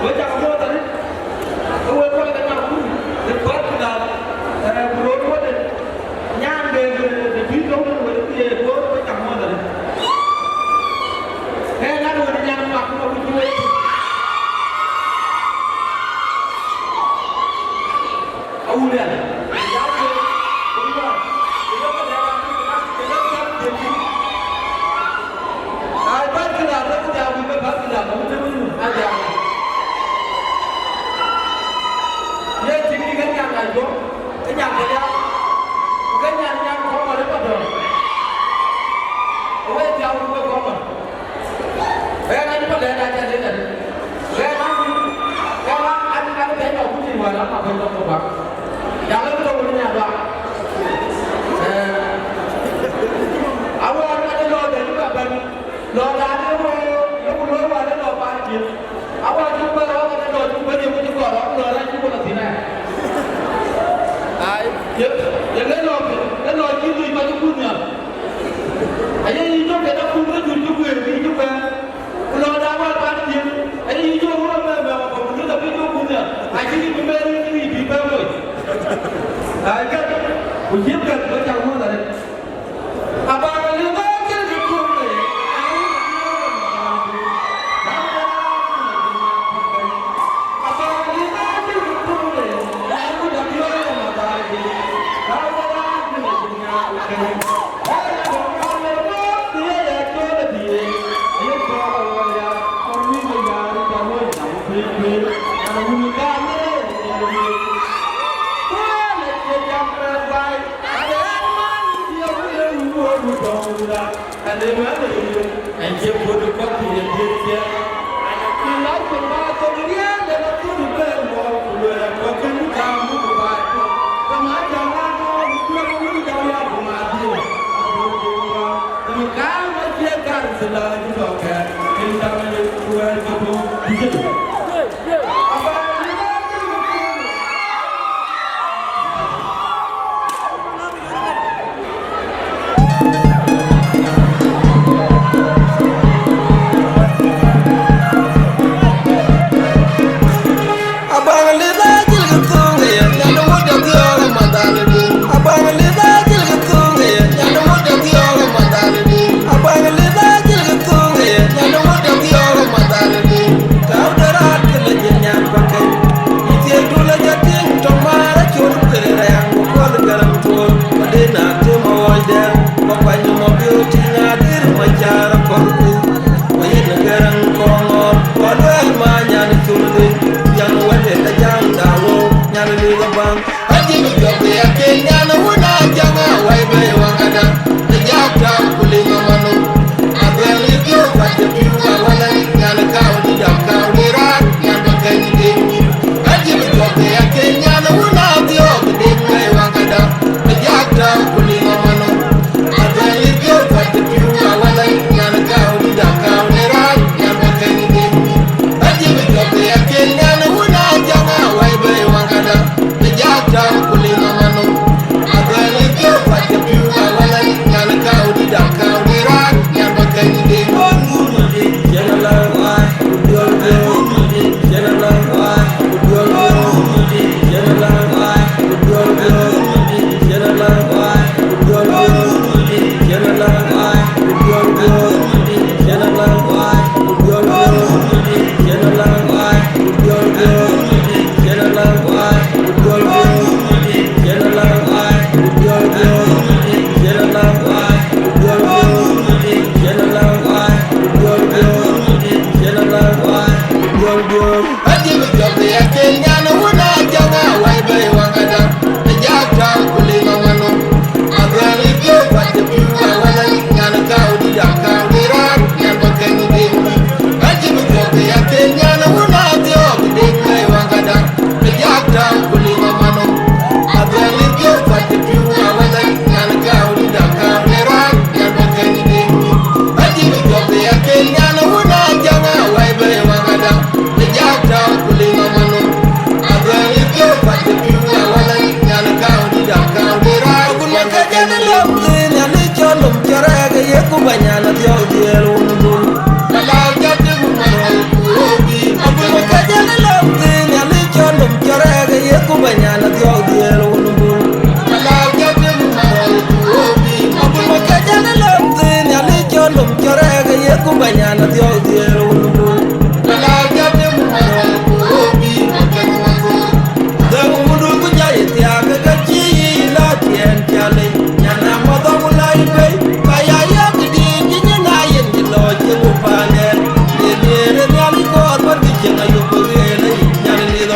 S3: Với chào mua tadi, gue kalau kenal pun, debat kita go cái nhà của nhau cái nhà nhau có mà lấy bắt đầu ôi theo tôi có mà bé anh có lẽ là cha thế này bé nó anh thấy đâu cũng gì mà lắm mà phải không được bạn nhà lớn tôi cũng nhà bạn awal ada lo dari kapan lo dari lo lo ada lo pagi awal jumpa lo ada lo jumpa dia punya orang lo lagi jumpa di sini ay yang lo gitu itu punya ayo itu kita punya juga juga lo ada awal pagi ayo itu orang memang punya tapi itu punya ayo ini memberi ini diberi ay kan ujian macam mana ni apa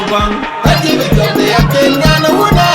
S1: Bang, I give it up, they are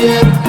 S1: Thank you.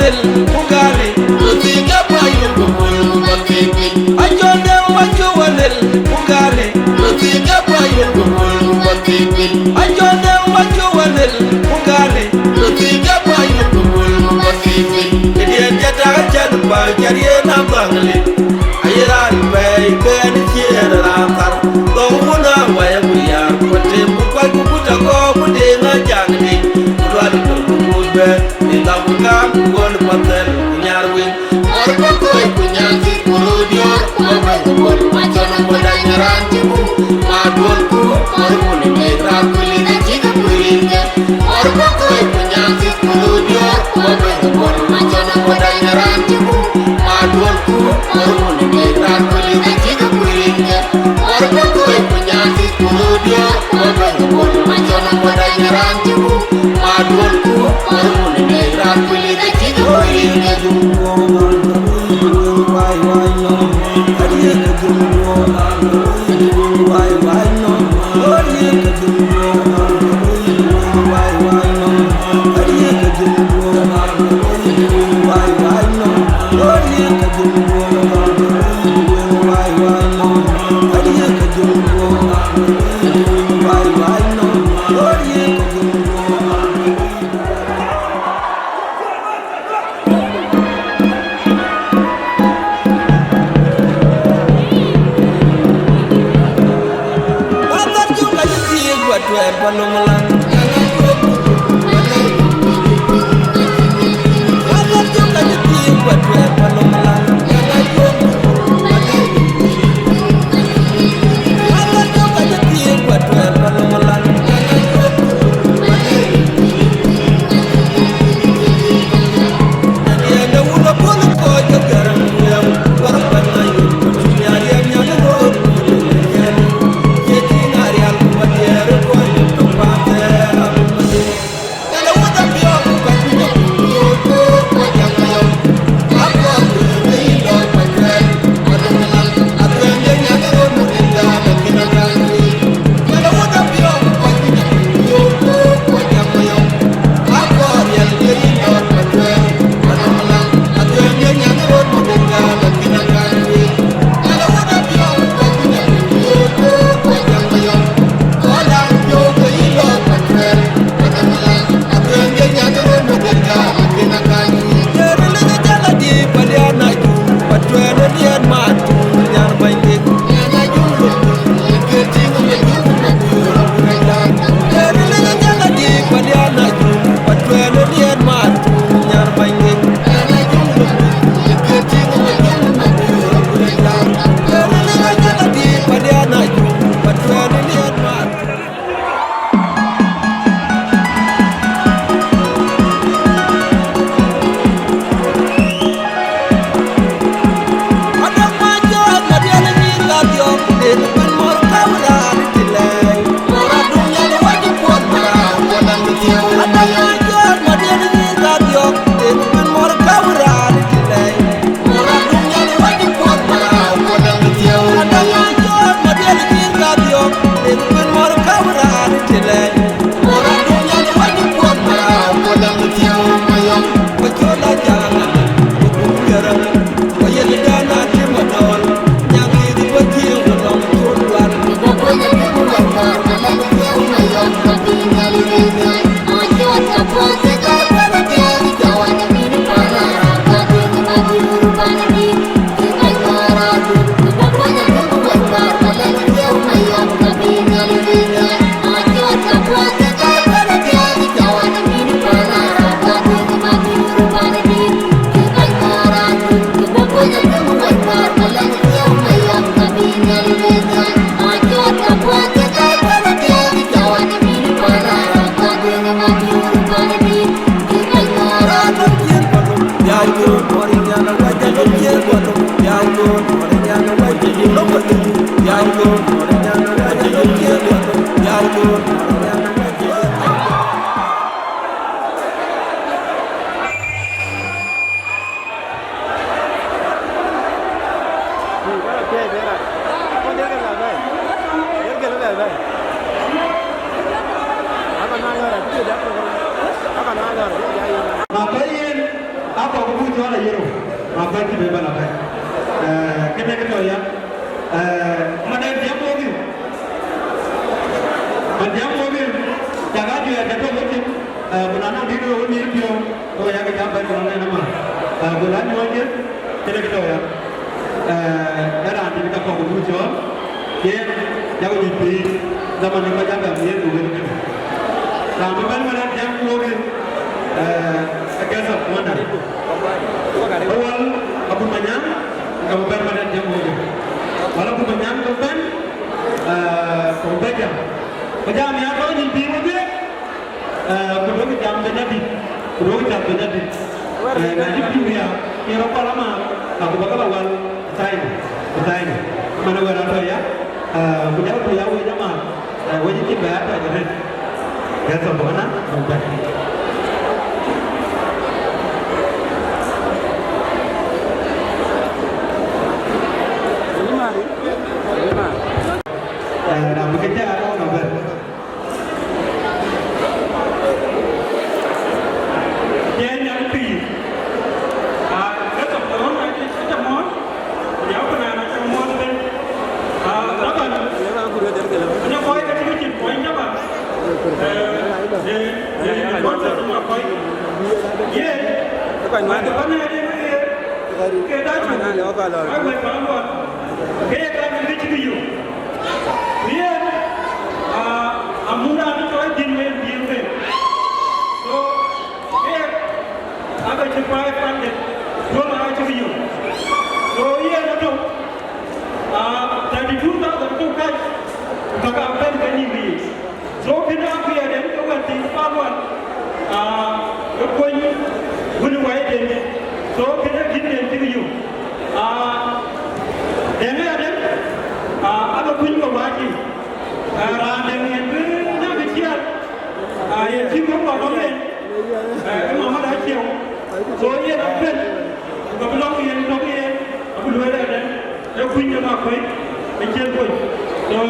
S1: wanel mugale Tiga bayu kumul matiki Ajone wajo wanel mugale Tiga bayu kumul matiki Ajone wajo wanel mugale Tiga bayu kumul matiki Dia jata jadba jariye na bangle Ayiran bay ben kiera ramar Donguna waya kuya Kote mukwa kukuta ko Kudena jangni Kudwali kumulbe Ninga mukam Kudwali patel Kunyarwin Orba koi kunyansi Kurudior Orba kubur Machana koda nyaranti mu Madol ku Orba ni metra Kuli na chika kuringa Orba koi kunyansi Kurudior Orba kubur Machana koda nyaranti mu Madol ku Orba ni metra Kuli na chika kuringa Orba koi kunyansi Kurudior Orba kubur Machana koda nyaranti mu Madol ku Orba ni metra Kuli na chika kuringa
S3: ko ko bu jola yero ma ba ti be bala ba kete ke to ya ma da dia mo gi ma dia mo gi jaga ju ya to ko ti bulana di do ni bio to ya ga ba ko na ma bulana mo gi kete ke to ya era di ka ko bu jo ye jago ni bi zaman ni ma jaga ye do ni na ma ban ma da dia mo gi agasa mana awal abu manyang kamu permanen jam moja kalau abu manyang kapan kamu baca ni apa ni biru dia kedua jam nabi nanti biru ya kira apa lama aku bakal awal bertanya mana orang tu ya punya tu ya wajib mah wajib tiba apa jadi ya sebenarnya dah bekerja atau kabar? Dia yang pi, kita orang lagi kita mau, dia apa nak kita mau tu? Apa? Hanya poin kecil poin apa? Poin semua poin. Ye, mana mana dia ni? Kita cuma nak kalau. Apa kalau? Kita kan bici biu. Dia amuna ni tu din main biu ke. So, dia agak cepat pandai. Dua orang macam biu. So, ia tu. Jadi dulu tak tentu kan. Kakak akan kini biu. So, kita ambil ada tu kan tinggal luar. Kau ni guna wajib ni. So, kita kini biu. Dengar ada. Apa pun kau bagi, ada yang nak kecil, yang cium kau boleh, mama dah cium, so ia dapat, kau belum yang, aku luar ada, dia punya mak kau, kecil pun, so.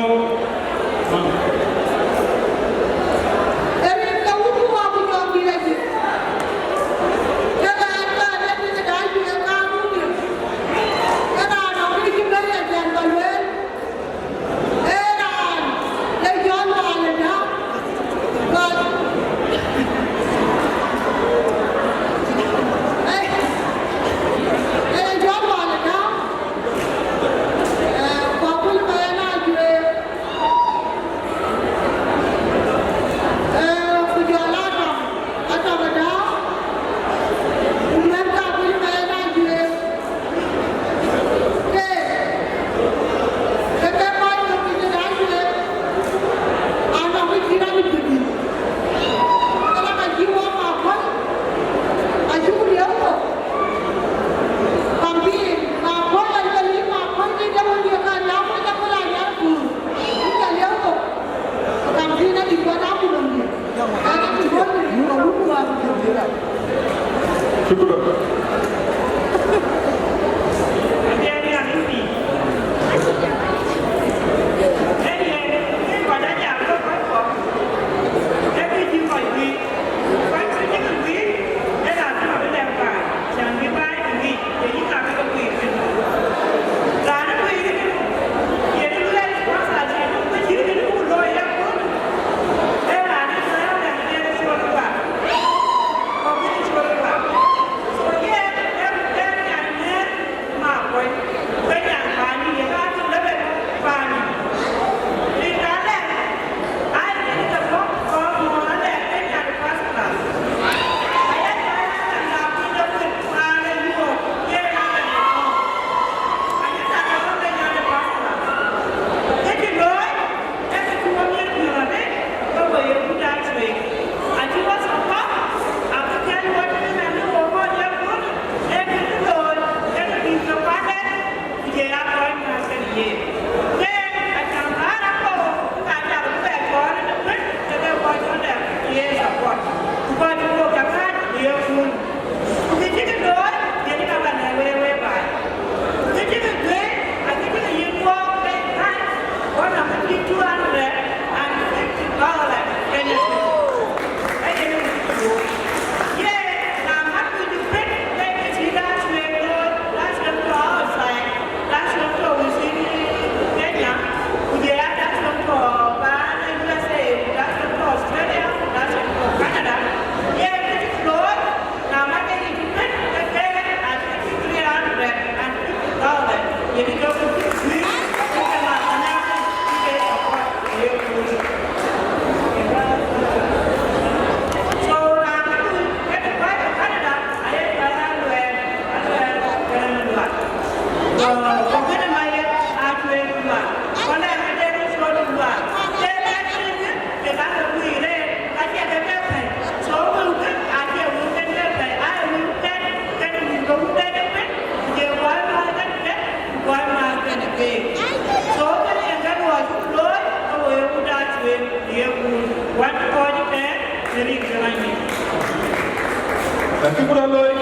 S2: People don't know it.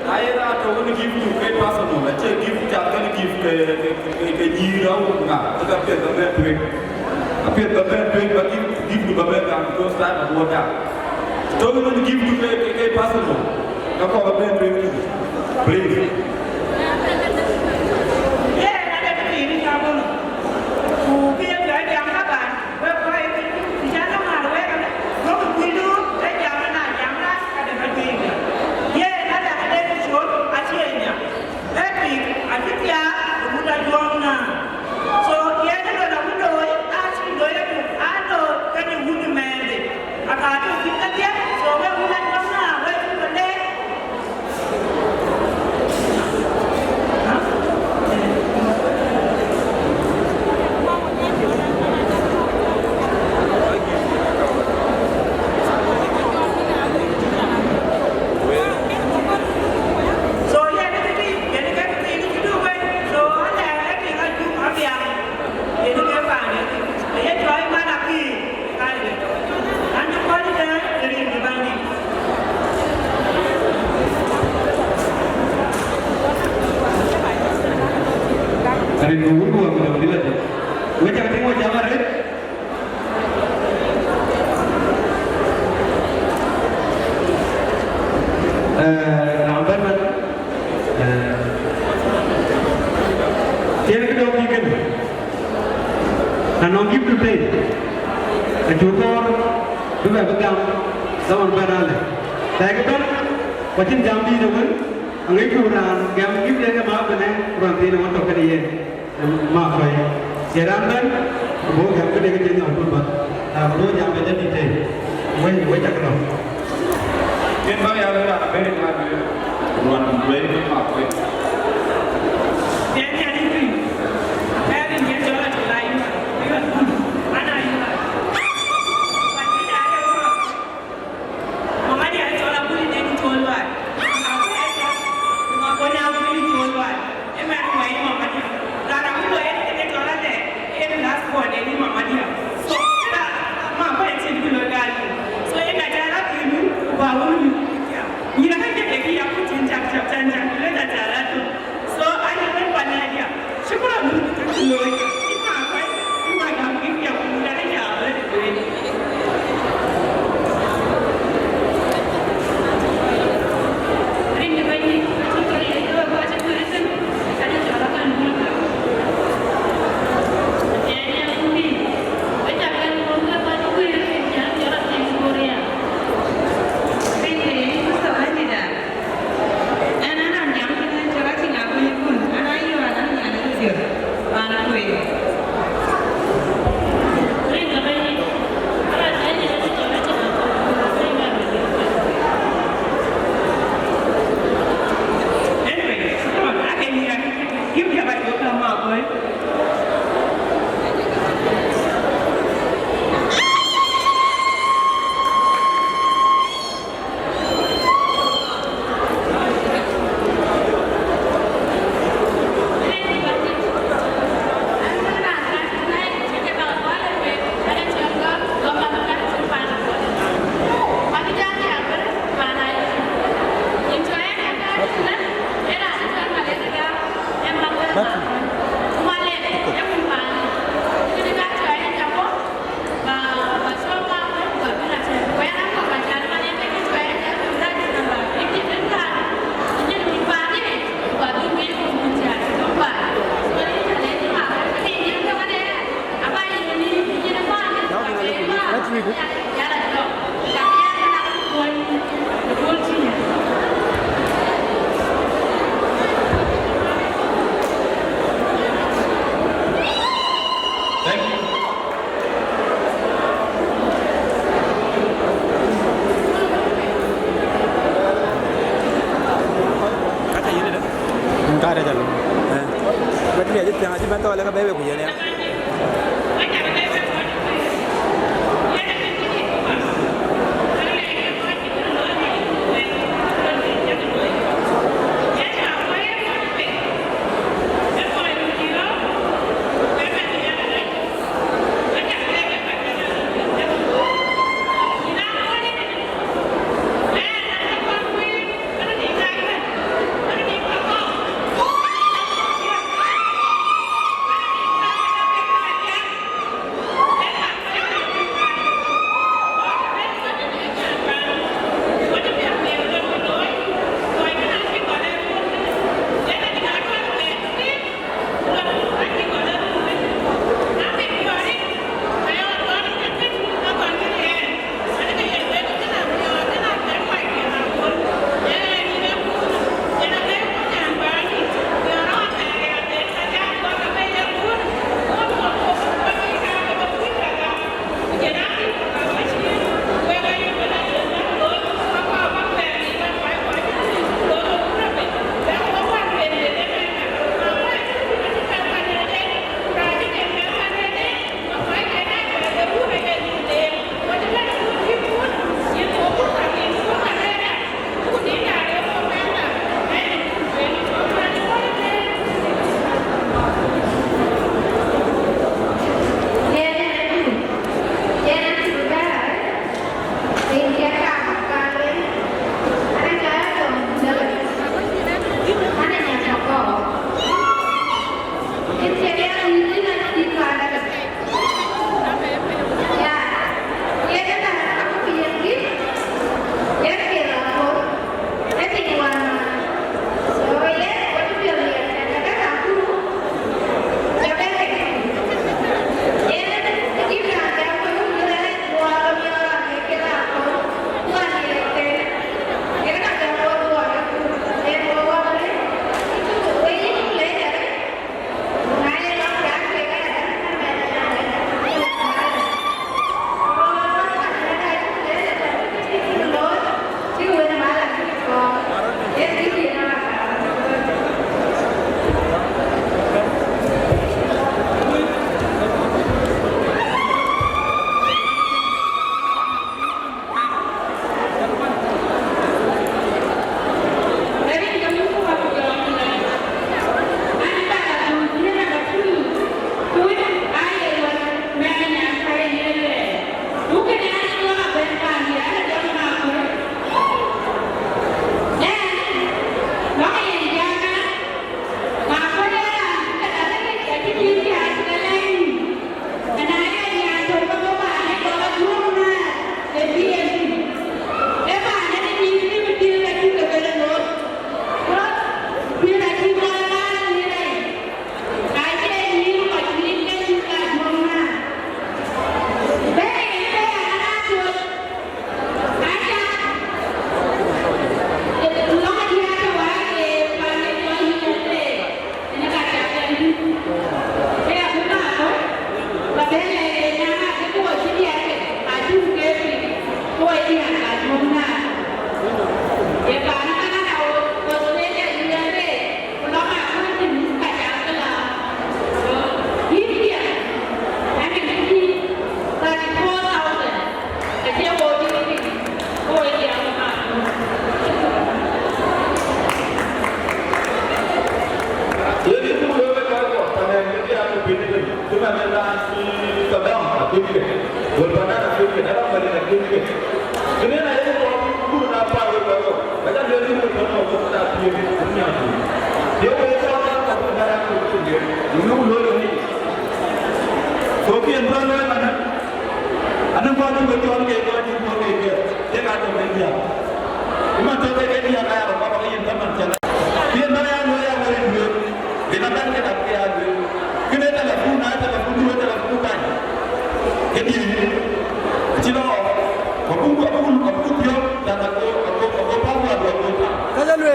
S2: I have to give you great personal. I check give you just gonna give a year old now. Because I feel the bad way. I feel the bad way, but give you the bad and go start and work out. So we're going to give you a personal. Now call a bad way. Please.
S3: Wajin jambi dengan angai kuran, gam gim dia maaf benar, kuran tiada orang tak kena maaf ay. Seramban, boh gam tu dia kerja ni orang pun, boh jam betul ni je, wei cakap.
S2: Yang mana yang ada beri lagi, kuran beri maaf ay.
S6: Dia ni tu, saya ni dia jalan lain, dia mana ini?
S9: Enggak ada jalan. But me, I just can't tell you baby with you.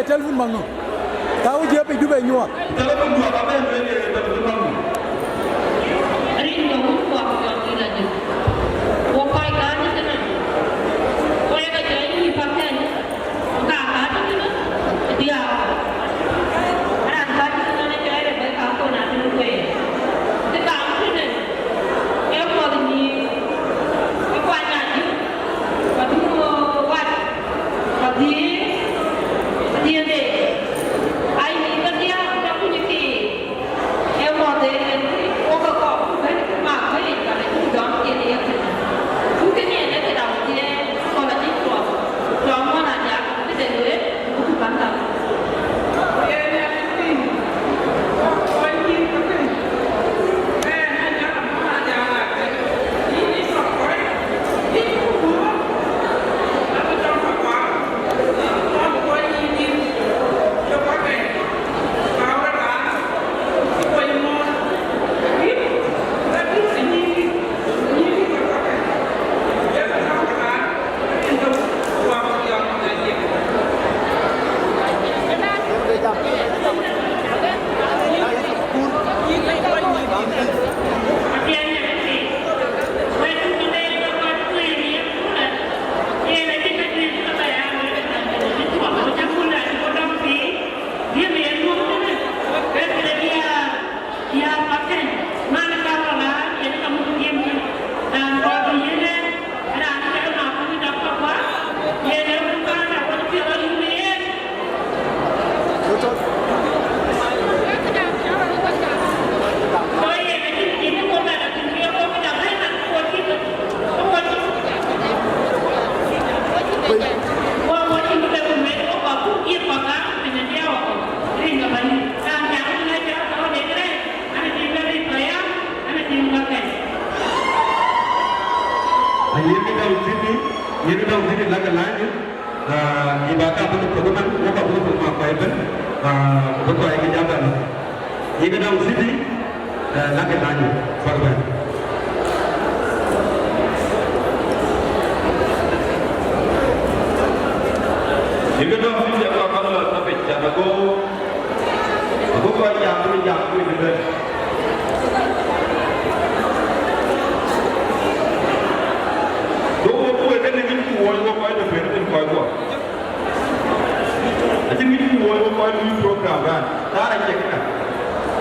S9: Telephone mango. Tahu dia pergi Dubai nyua.
S2: Telephone dua apa yang boleh telephone mango.
S4: Hari ini kamu buat apa lagi? Wapai kan itu na. Orang kerja ini pakai ni. Kakak itu na. Dia. Orang kerja itu na kerja berapa kau nak?
S3: teman ko ko ma ko ben ko ko ay jabal yi ga daw sidi la ke dañu farba
S2: yi ga daw sidi ko ko la ta pe ja ko ya ko ni ben Aja midi ni woi woi ni program kan, cara cek kan,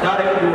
S2: cara itu.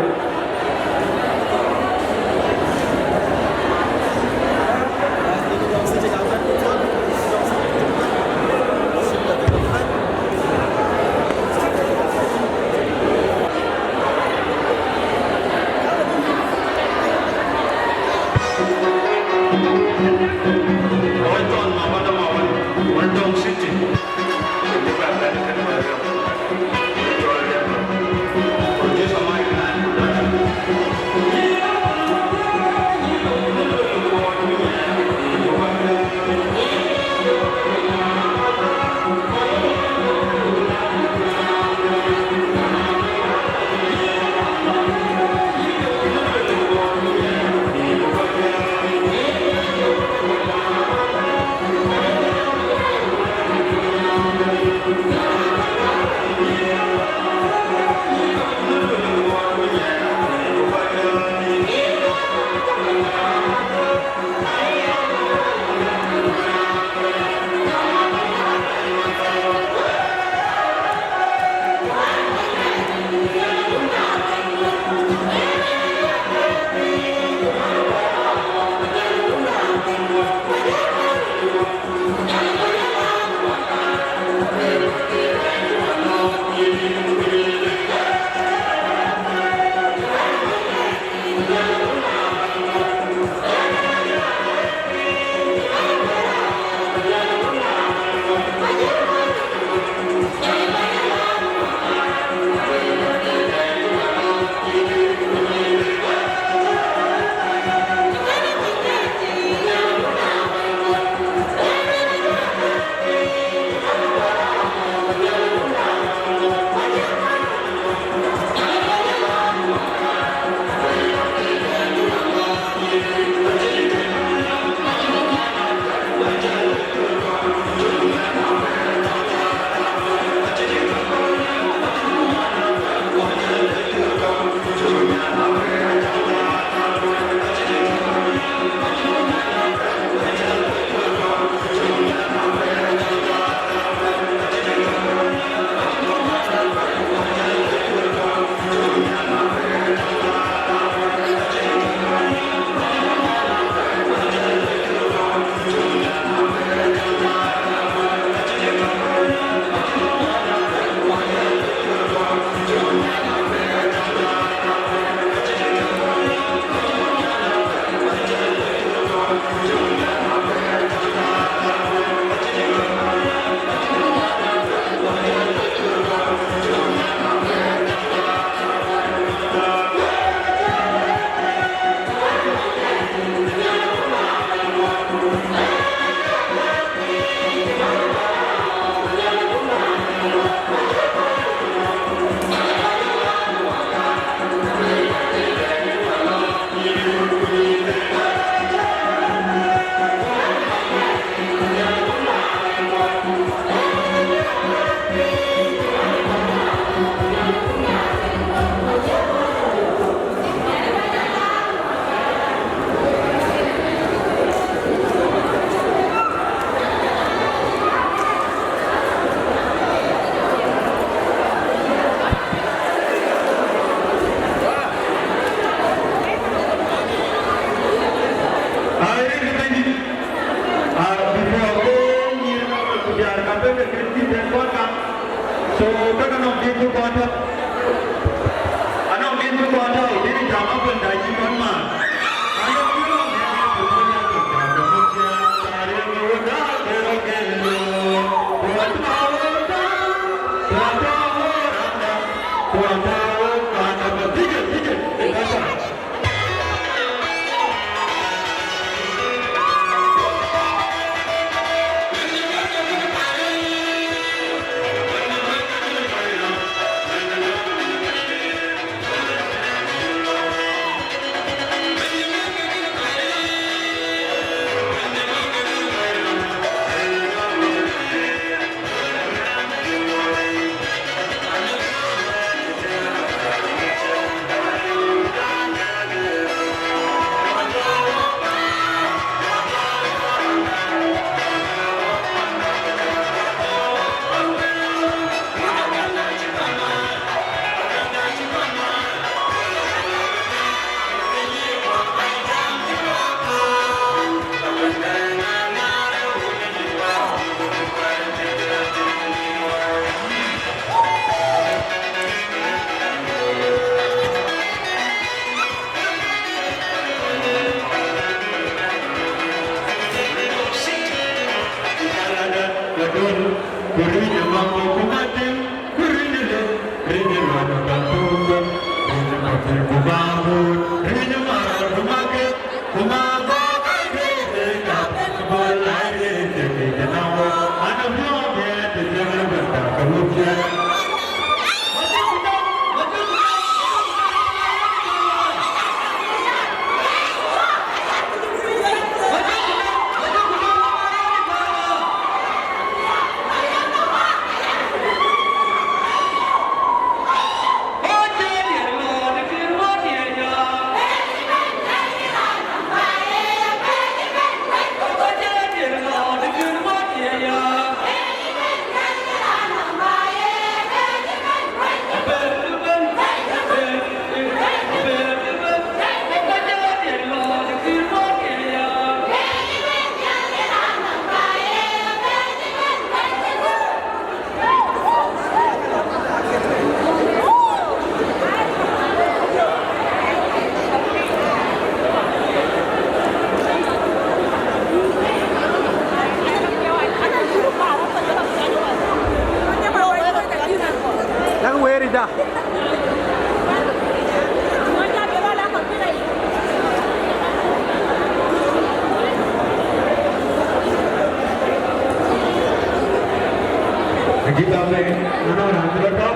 S3: abe nana orang tu tahu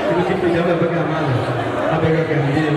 S3: itu kita jaga bagaimana abe kan dia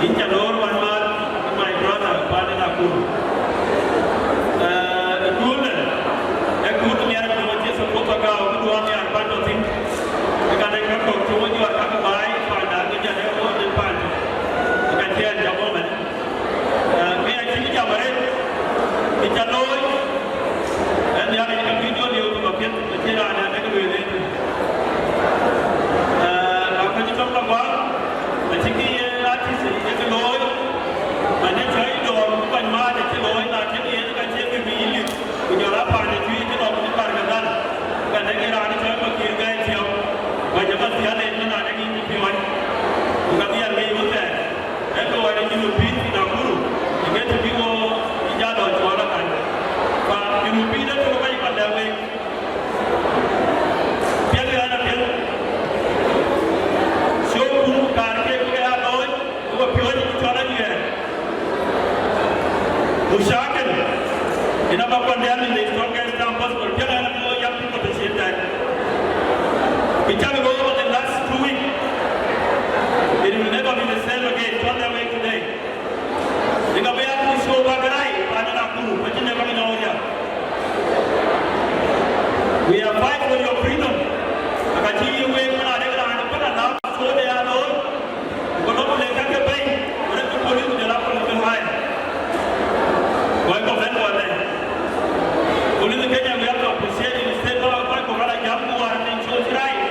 S5: in Jalor one man, my brother, Padina Kuru. The Kulan, a good man who was just a Potaga, who was a band of things. The Kanaka to what you are coming by, find out which are all the party. You can hear the woman. May I see Jamaret? It's a noise. And the other video you to appear to the Tira and I will let you. After you come back, I think the artist is a lawyer. And then try to open my lawyer, I can hear the Kachi be when you're up on the tree to open the Pargadan. And then get on the top of your guys here. When you must be a lady, not a game if you want. You can be a lady with that. And go and you will be in a guru. You get to be more in Jado to other kind. But you will be there to make on their way. Mushakan, in a Bapan, the strongest campus will tell young people to see that. We tell you over the last 2 weeks, it will never be the same again. Turn their way today. The Gabriel show Bagarai, Padanaku, but you never know here. We are fighting for your freedom. I can see you wait when I never put a lot so they are known. But not only can you pay, but it's the police will have to hide. Why go back one day? Only the Kenya we have to appreciate in the state of Pakora Yamu and Cho's right.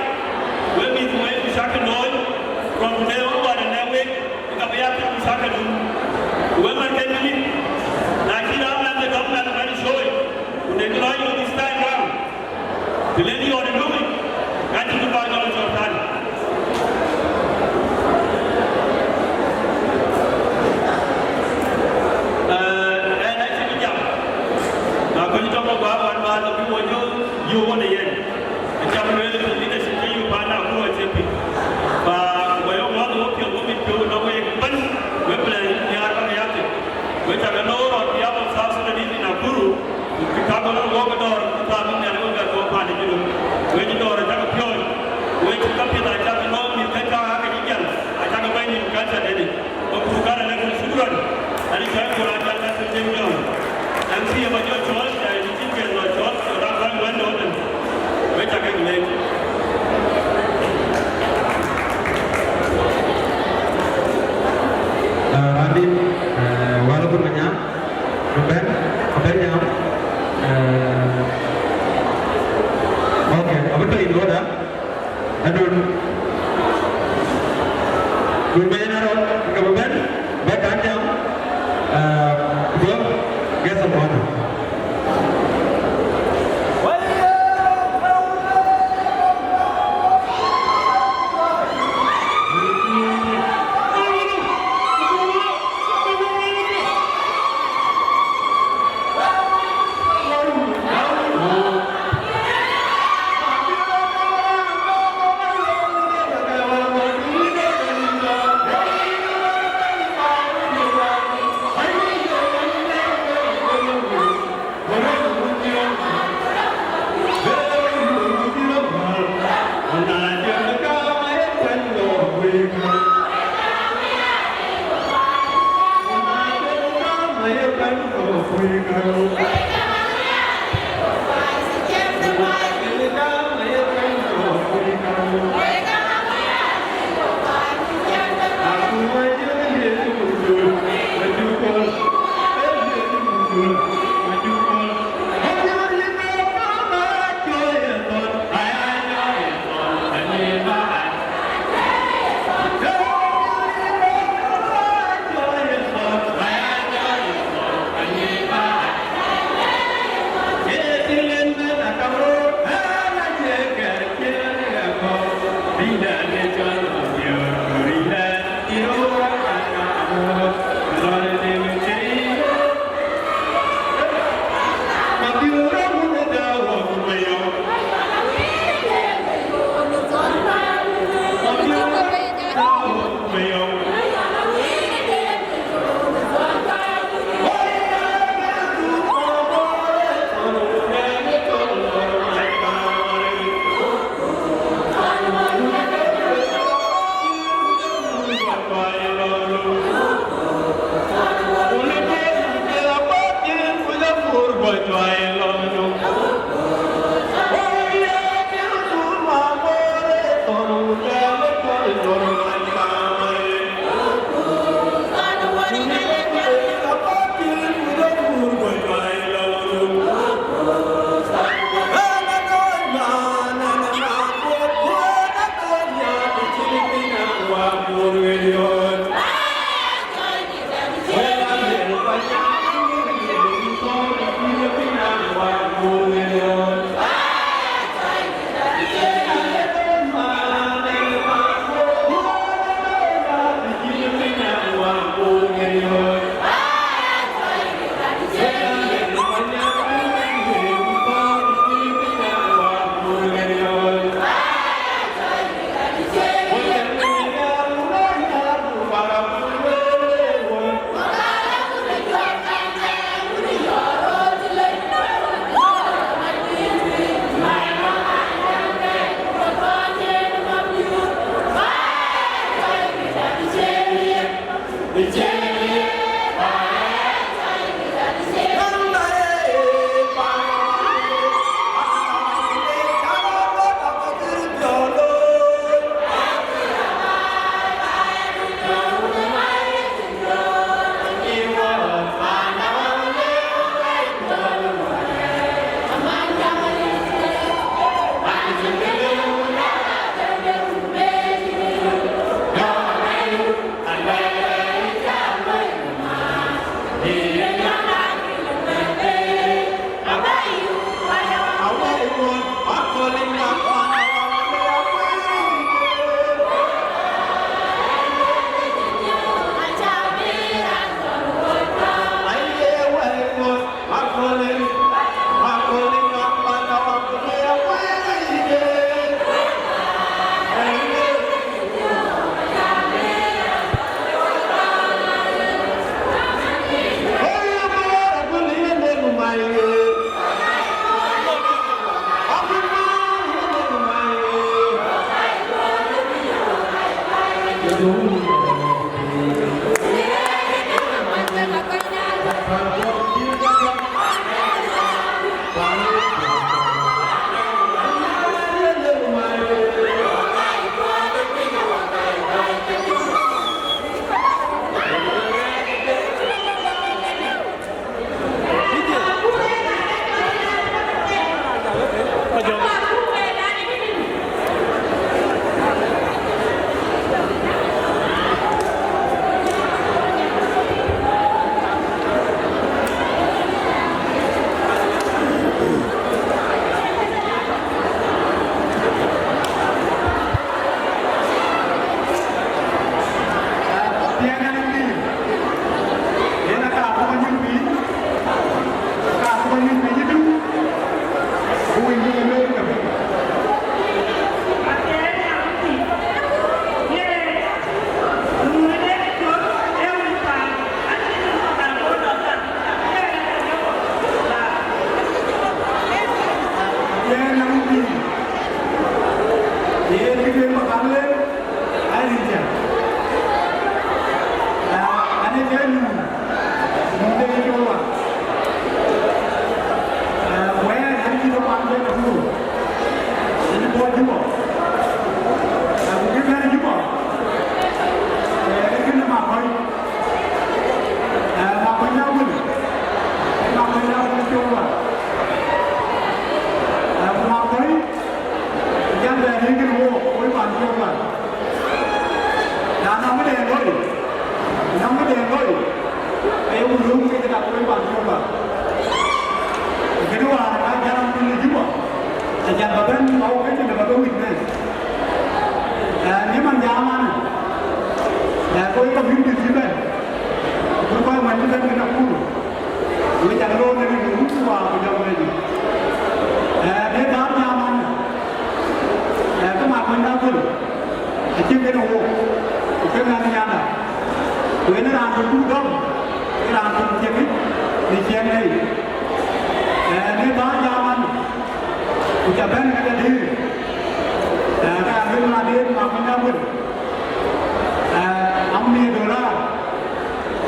S5: We'll be the way to Shakan from there over and that way, the Kabayaki to Shakan. Whoever can believe, like the government very showing, when they try you this time round, the lady or the movie, and to buy knowledge of that. You want to end. The Japanese leadership you find out who is happy. But we don't want to work your women to know where you can we play the Armenian. Which I know of the other South Sudanese in Nakuru, the Kabul Walkador, the Taman and Uga go on the middle. When you know the Jagapion, when you come here, I just know you can have again. I can't go in Gaza, but who got a level sugar. And it's time for I got to take down. And see about your choice, and you think you're not choice, so that's why one open. Which I can make.
S3: Adi, walaupun banyak, Ruben, kabarnya. Oke, apa tu ini ada? Aduh, Ruben ada, kabarnya, baik aja. Gua, guys semua.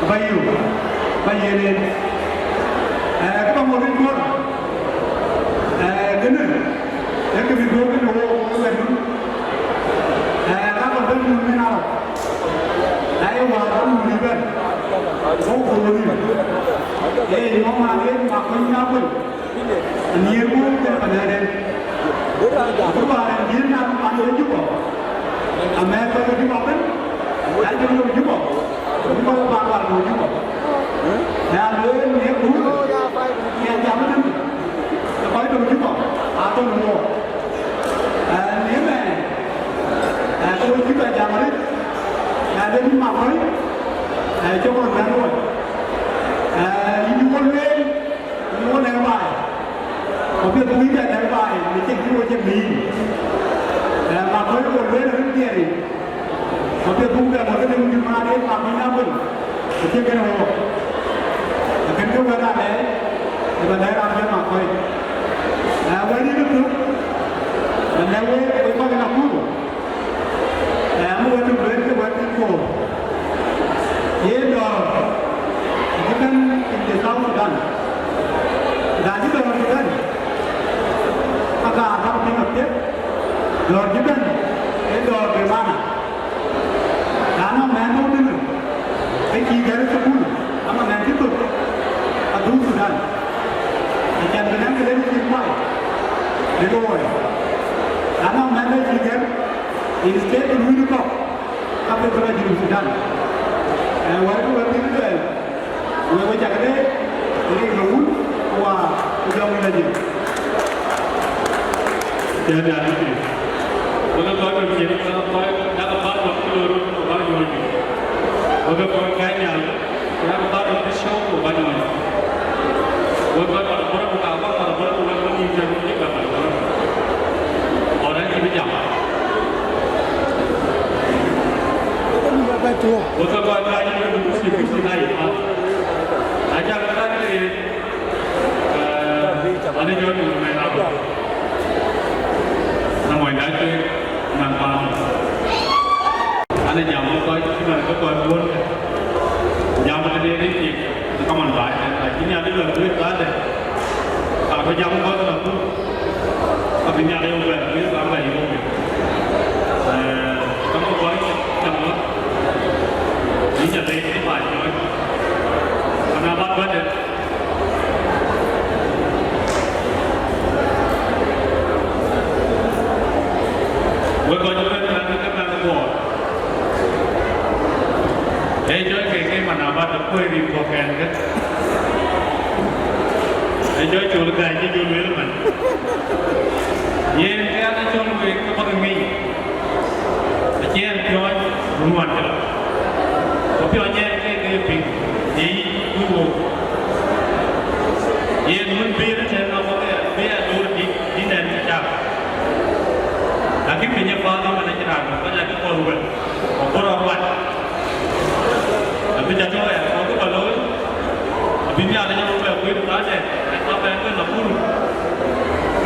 S3: Bayu, Bayelin, kamu mau pun ni pun kan pada den aku bahan dia nak panggil juga Amerika juga kan ada juga juga bawa juga dan ni pun yang zaman lepas itu juga atau no ni meh tôi juga zaman ada ni mamai coba orang ini boleh ini boleh baik tapi tu ini ada baik macam tu macam ni mamai boleh orang dia ni tapi tu kan orang yang di mana dia mamai nama macam kan ho akan tu kan ada lepas dah ramai mamai wani tu dan lewe apa kena pun Amu tu berarti berarti ko. Ye dah, itu kan di South Sudan. Dah juga South Sudan. Maka apa yang terjadi? Dah juga, itu di mana? Karena mana tu? Ini gara sepuluh, ama nanti tu, adu Sudan. Ikan benang kelihatan simpai, di luar. Karena mana juga instead of doing the apa yang berada di Sudan, waktu itu we cakap ini rumah, wah, sudah mulai lagi.
S5: Jadi ada ni, kalau kau berjadi kalau kau nak dapat waktu lurus, kau baru lagi. Kalau kau kaya, nak dapat waktu show, kau baru lagi. Kalau kau ada orang buka apa, kalau orang buka ni jadi ni apa? Orang ini berjam. Untuk kau kaya ni mesti naik. Ajar kita ni, ada jual tu main apa? Namai dah tu nampak. Ada jam kau cuma kau buat. Jam ada ni kau mandai. Ini ada lebih ada. Kalau jam kau tu aku, tapi ni ada yang lebih ramai yang. Kamu buat jam apa? Ini jadi ini macam. Kenapa buat? Kau juga nanti kan buat. Joy ke mana buat apa ini bukan kan? Joy jual gaji jual mana? Ye kan jual ke apa ni? Acian Joy rumah je. Tapi hanya ke ping di dulu. Ye nun bir je nama dia dur di dan cak. Lagi punya faham mana cerah, banyak lagi korban, korban. Tapi jatuh ya, aku kalau, abis ni ada yang berbuat kuih tu aja, apa yang tu nak pun,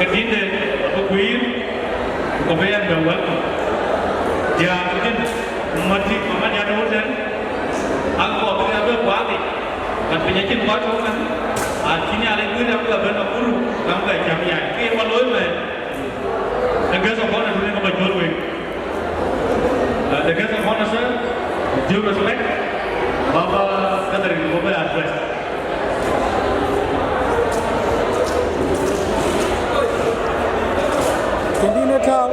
S5: kedinde, apa kuih, kau bayar berbuat, dia mungkin mati, mama dia ada urusan, aku apa yang berbuat ni, kan penyakit buat orang, sini ada kuih aku tak berbuat pun, kamu tak jamiah, kau malu ni. The guest of honor is about your way. The guest of honor, sir, due respect, Baba Qadri, Baba address.
S9: Continue talk.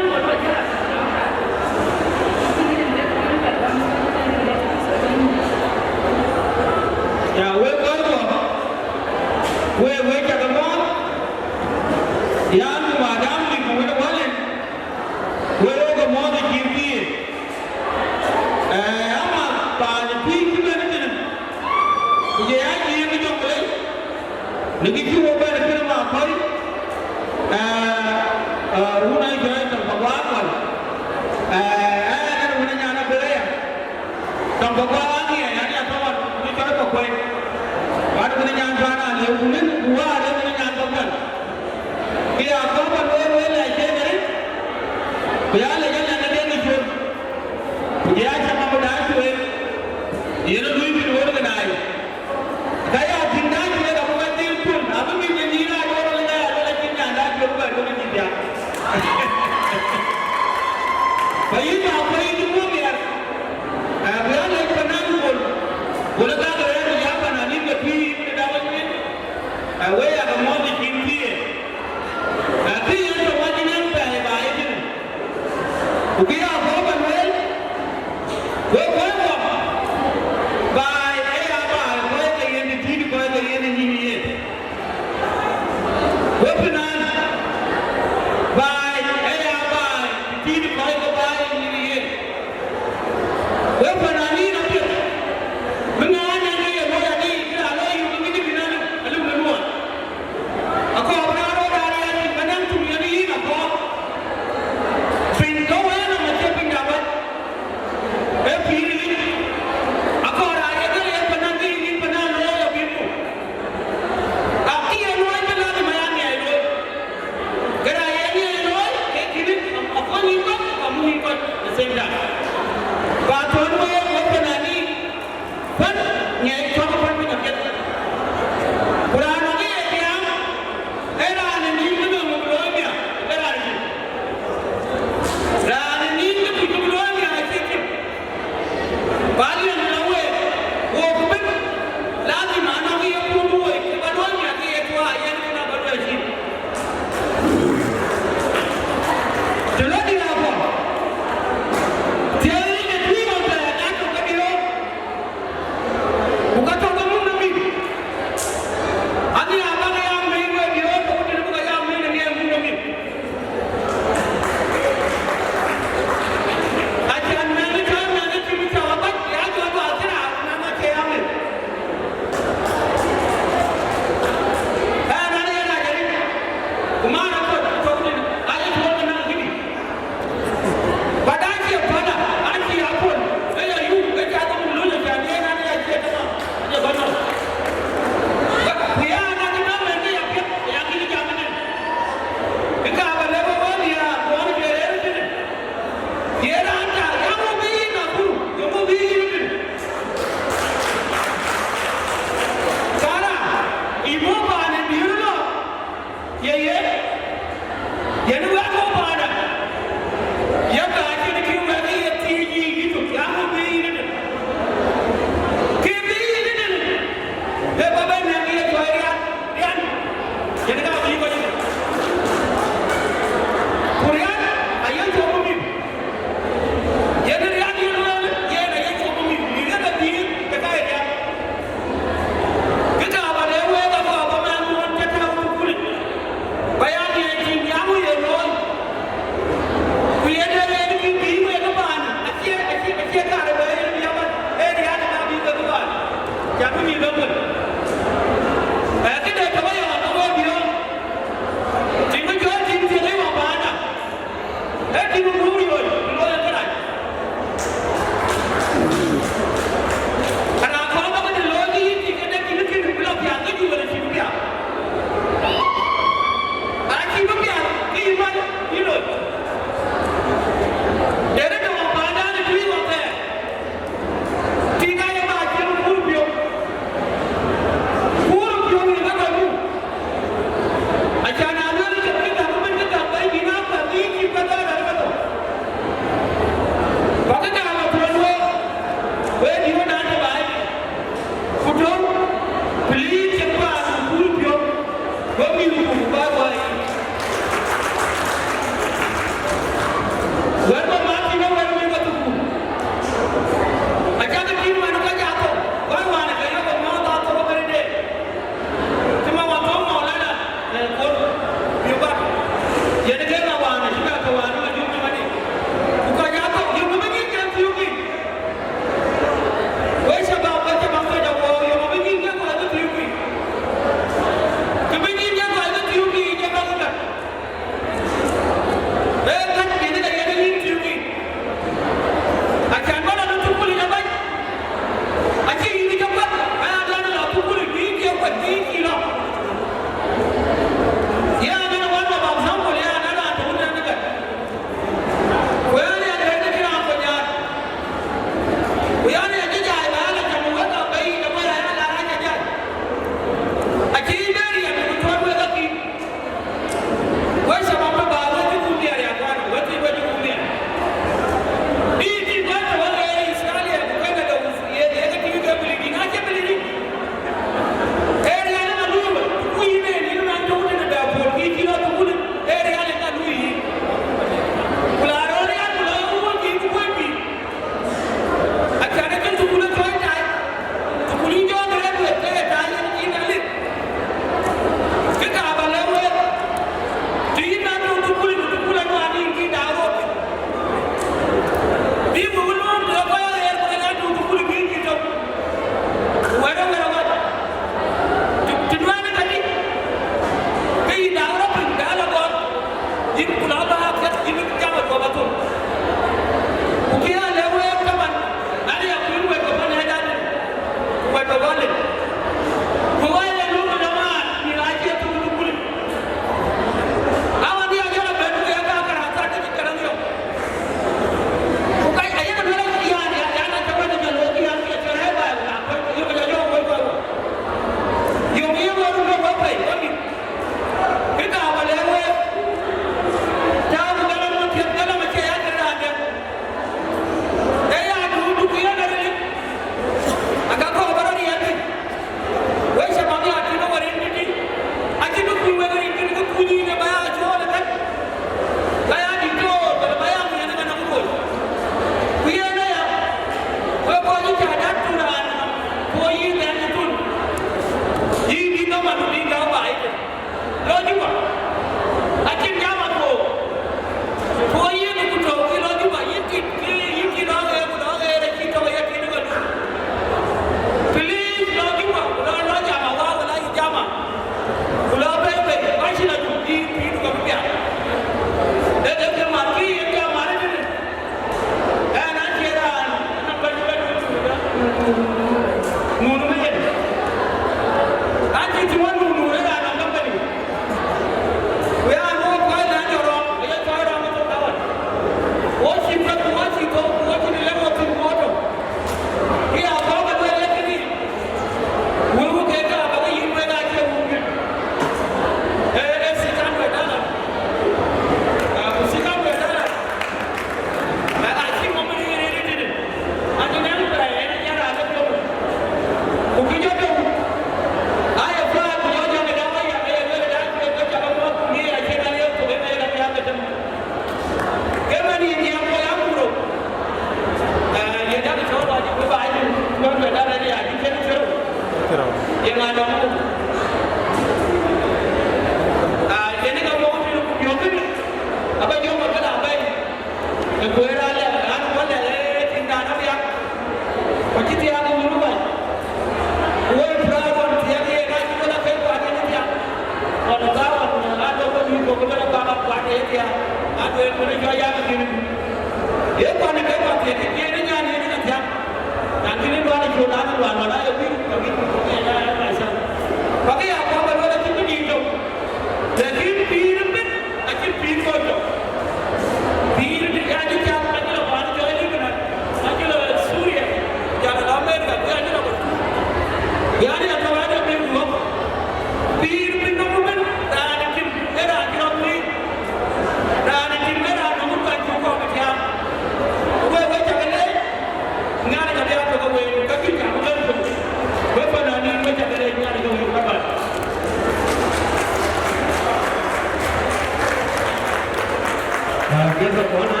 S3: Biasa kona,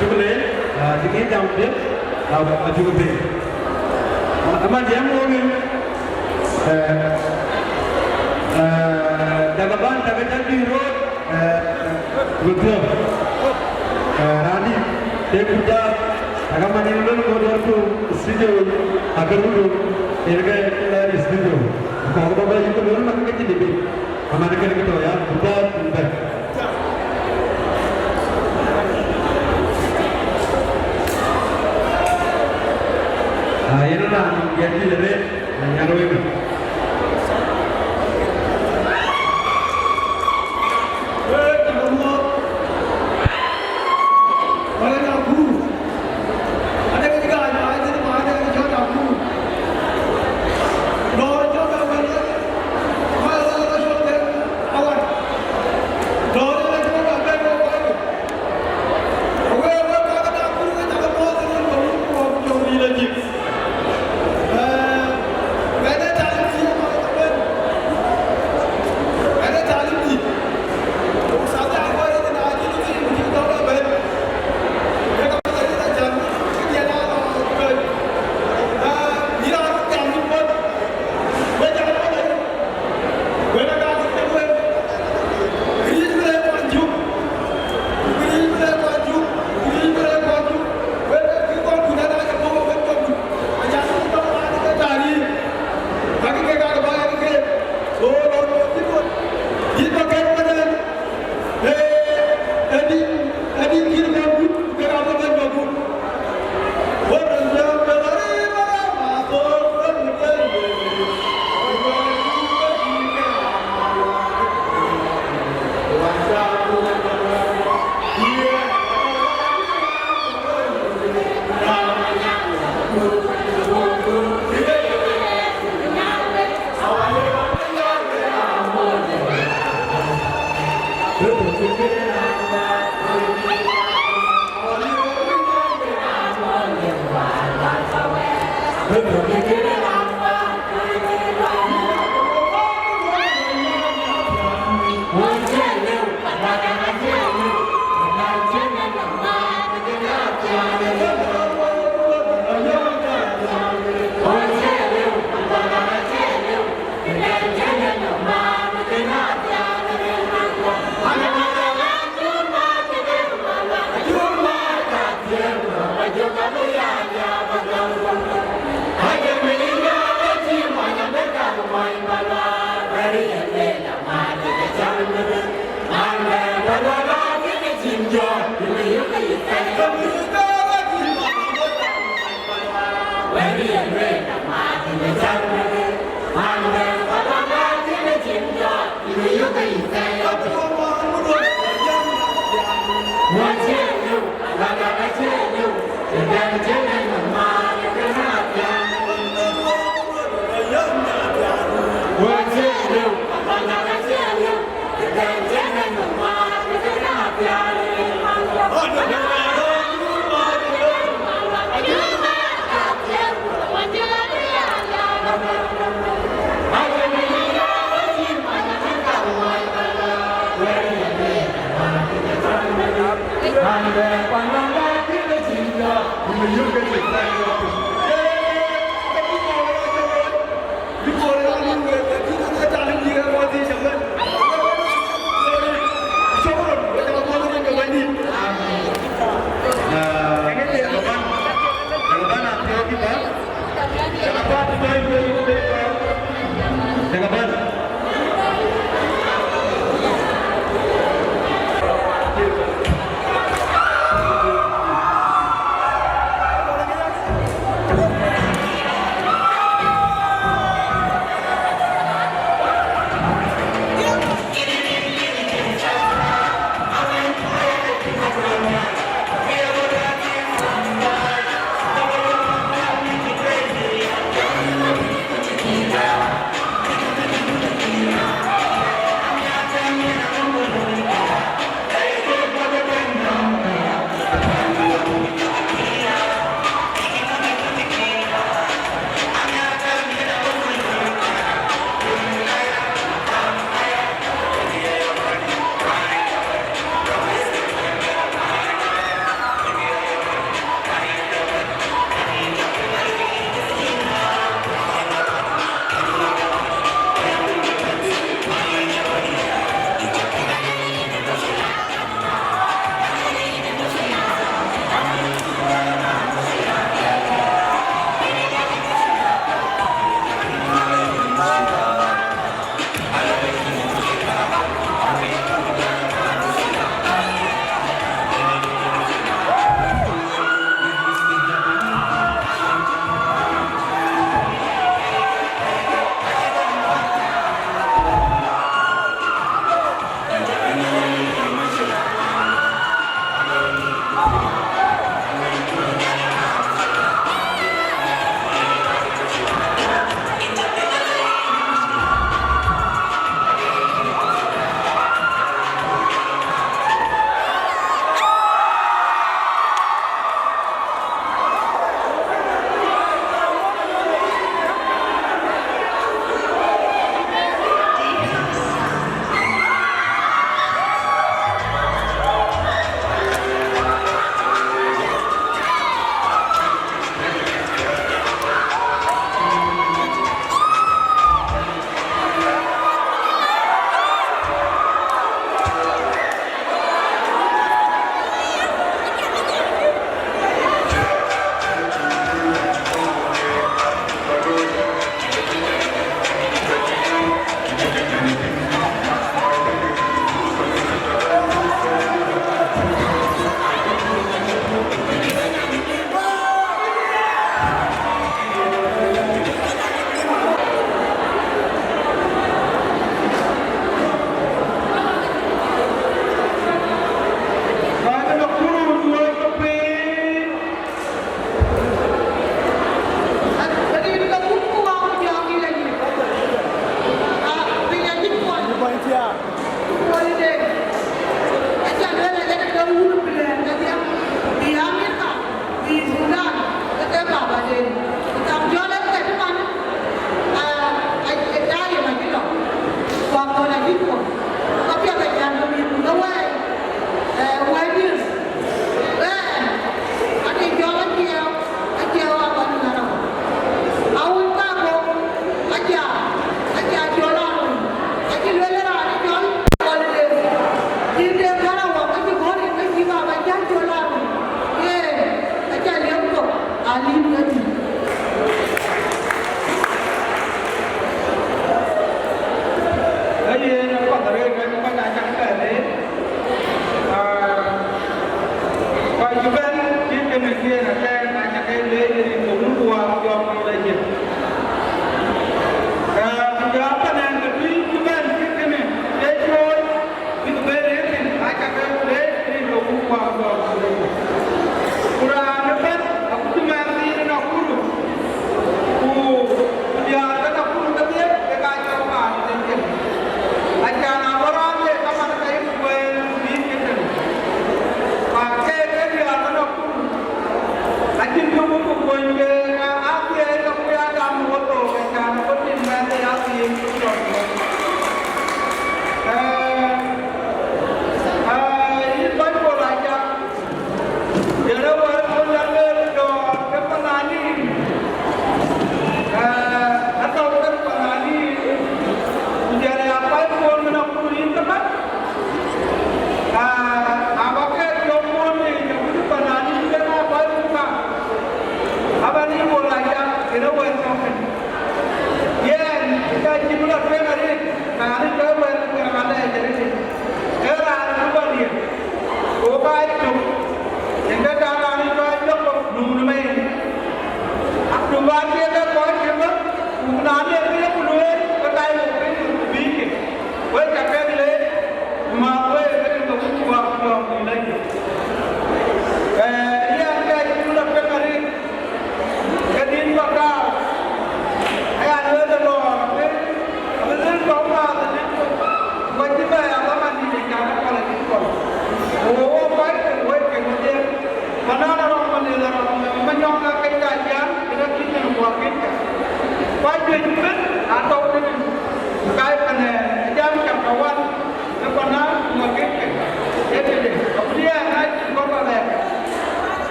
S3: cukup le, dikit jam dia, cukup le. Amat jam orang Dagaban, Dagaban di road, betul. Rani, dia punya, Dagaban ini lalu keluar tu studio, agar dulu, erga studio. Kalau bapa itu lalu nak kerja di sini, amat kerja kita ya, betul, betul. Ini lah yang di dalam yang lain.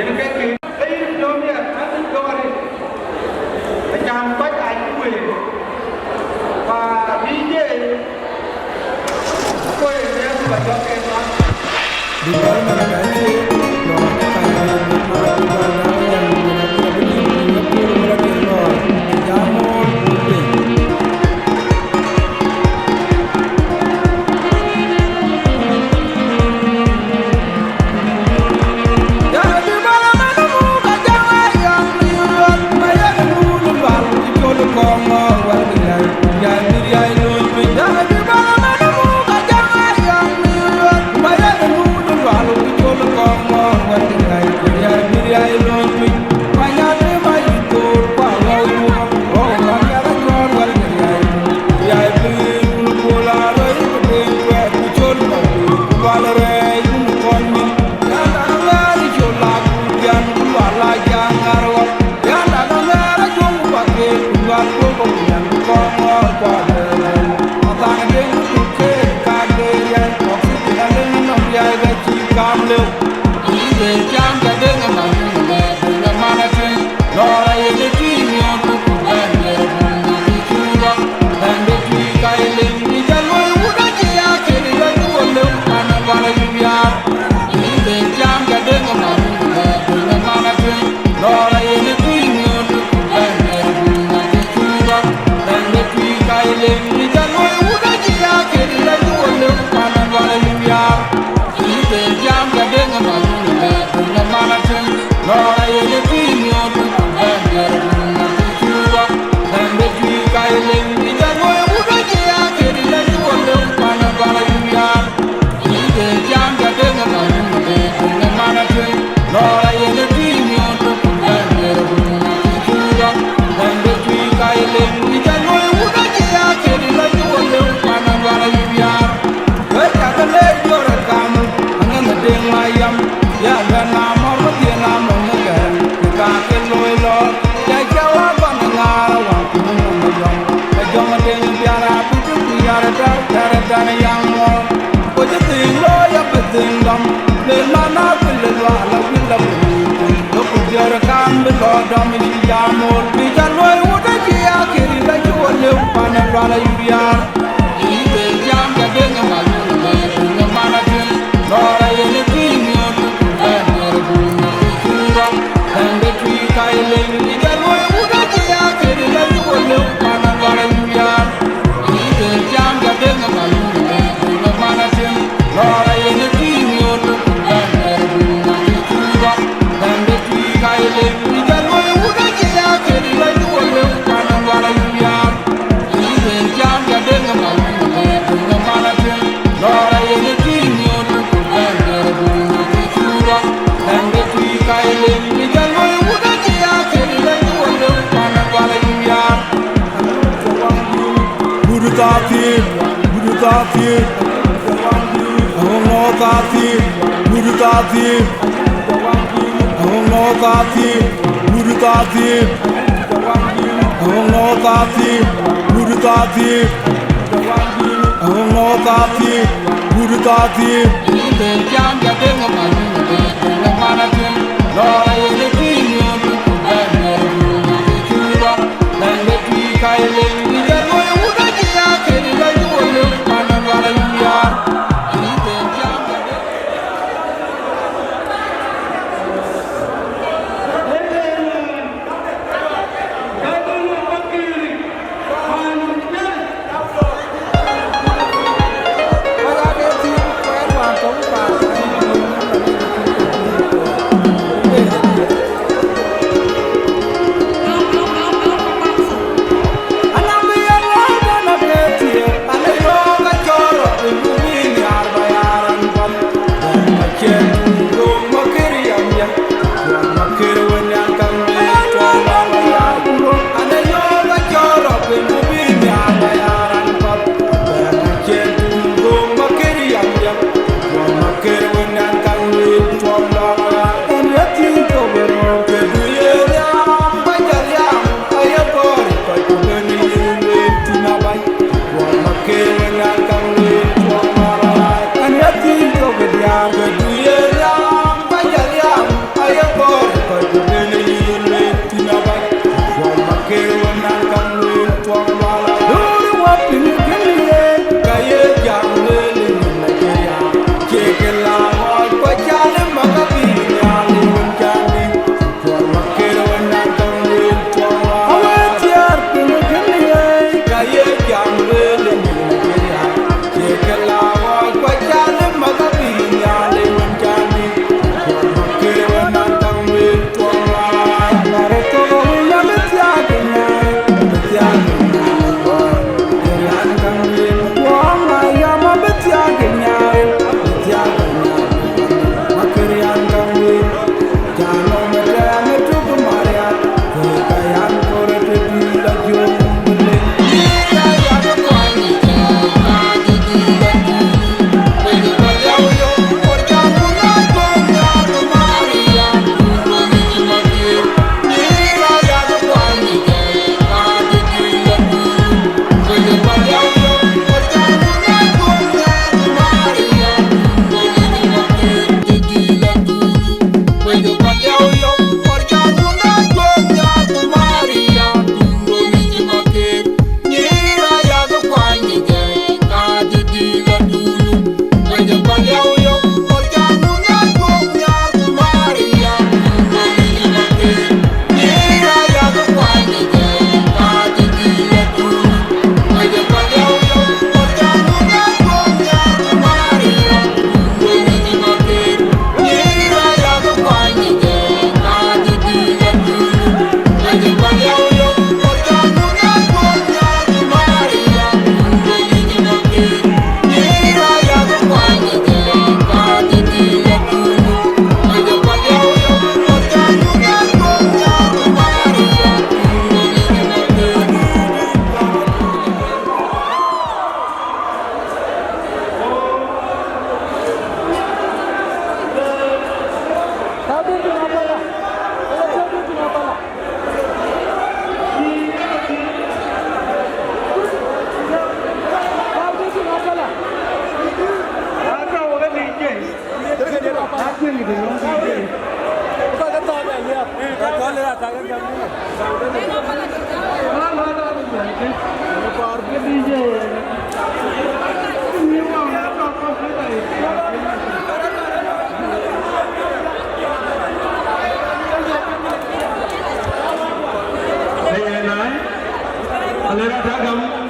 S3: Jadi kayak ini domnya nanti kemarin macam baca kue Pak DJ kue dia baca kayak di dalam ada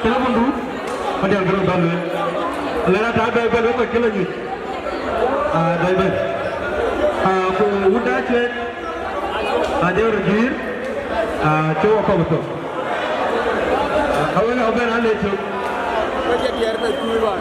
S3: telepon du padel garo balu lena ta be be ko kila ni dai be ko wuda che de rjir cho ko to awena oben ale to ko je dier be ku ba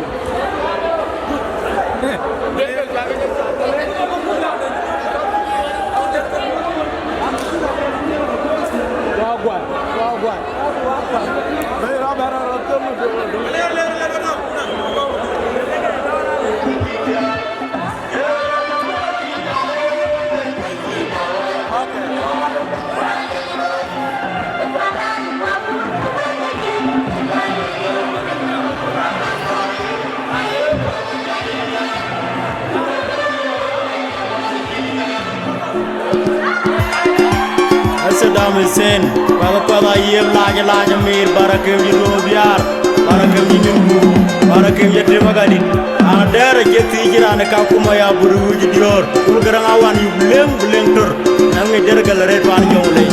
S10: Saddam Hussein pada yem lagi mir barakem di lobiar barakem di nungu barakem di termagadin ada rejeki jiran kakuma ya buru jidior ulgarang awan yu beleng tur nangi dergal retwan jongle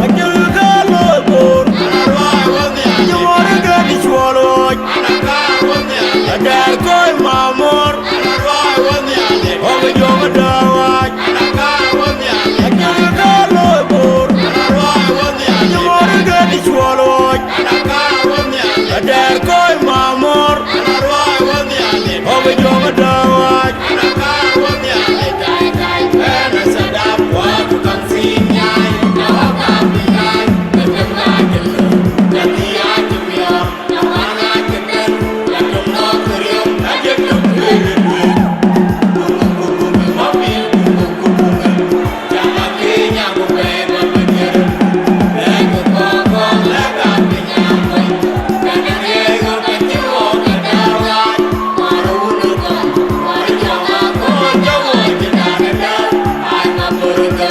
S10: ajul galo bor arwai wani jomore gadi chwalo ada koy mamor arwai wani ale oge jonga dawaj Adar koy mamor arwai wani ale oge jonga dawaj anakar wani ale dai dai ana sadap wa tukang sinyai nawa binai ketengna jelu jadi ajumyo namana keten lakum no kriyo aje tukwe mapi jama kenya gobe babenyer ego koko laga pinya boy ego ketiwo kadawa maru nuko mari jama ko jawo jidana ai maburga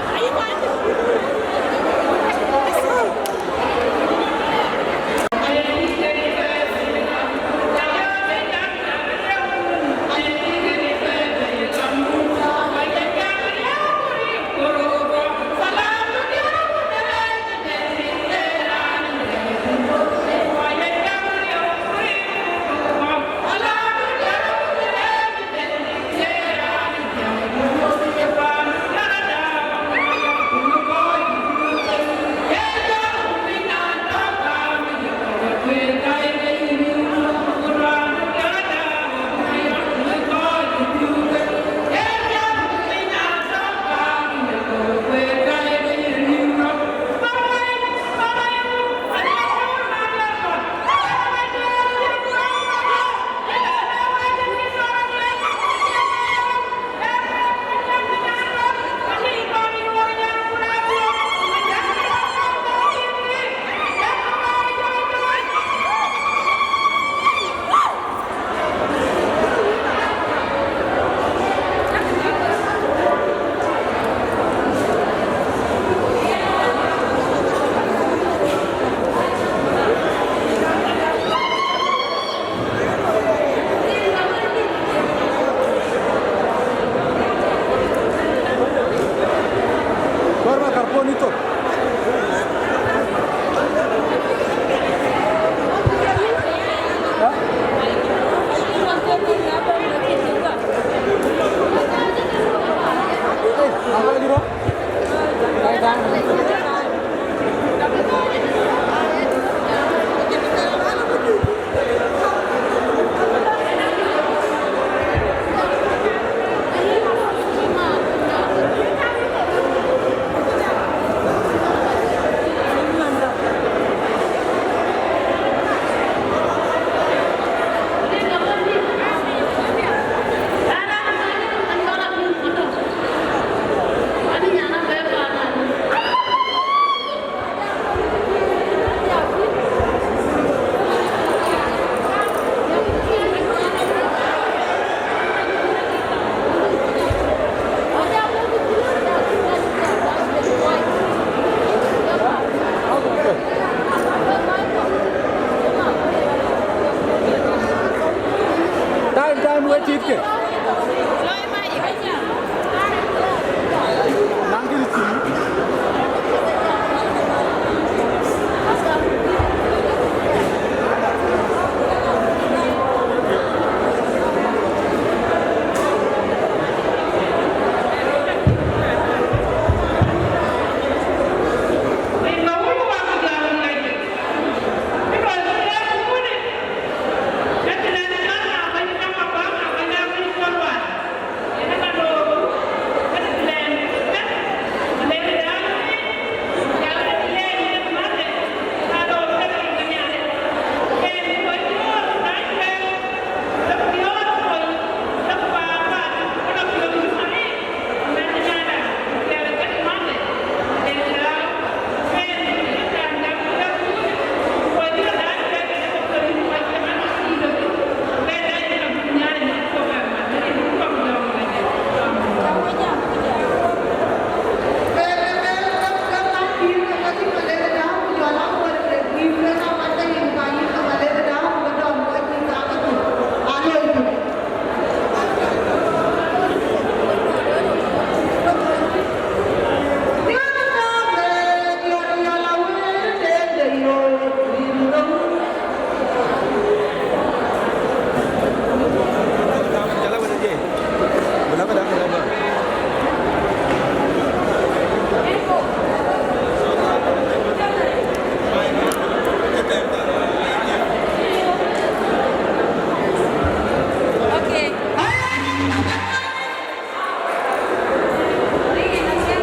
S11: Are you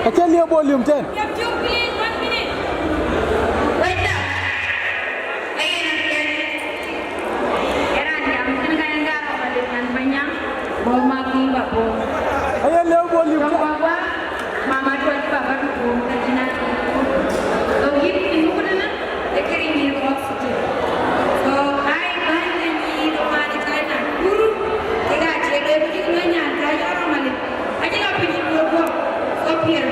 S9: Acha liya volume ten. Ayo liya volume ten.
S11: Mama tuan bapa tu kerana so ini pun na dekering ni oxygen. So I banyak ni rumah ni kaya guru kita cakap begini ni, kaya orang mana, aja nak pergi dua so biar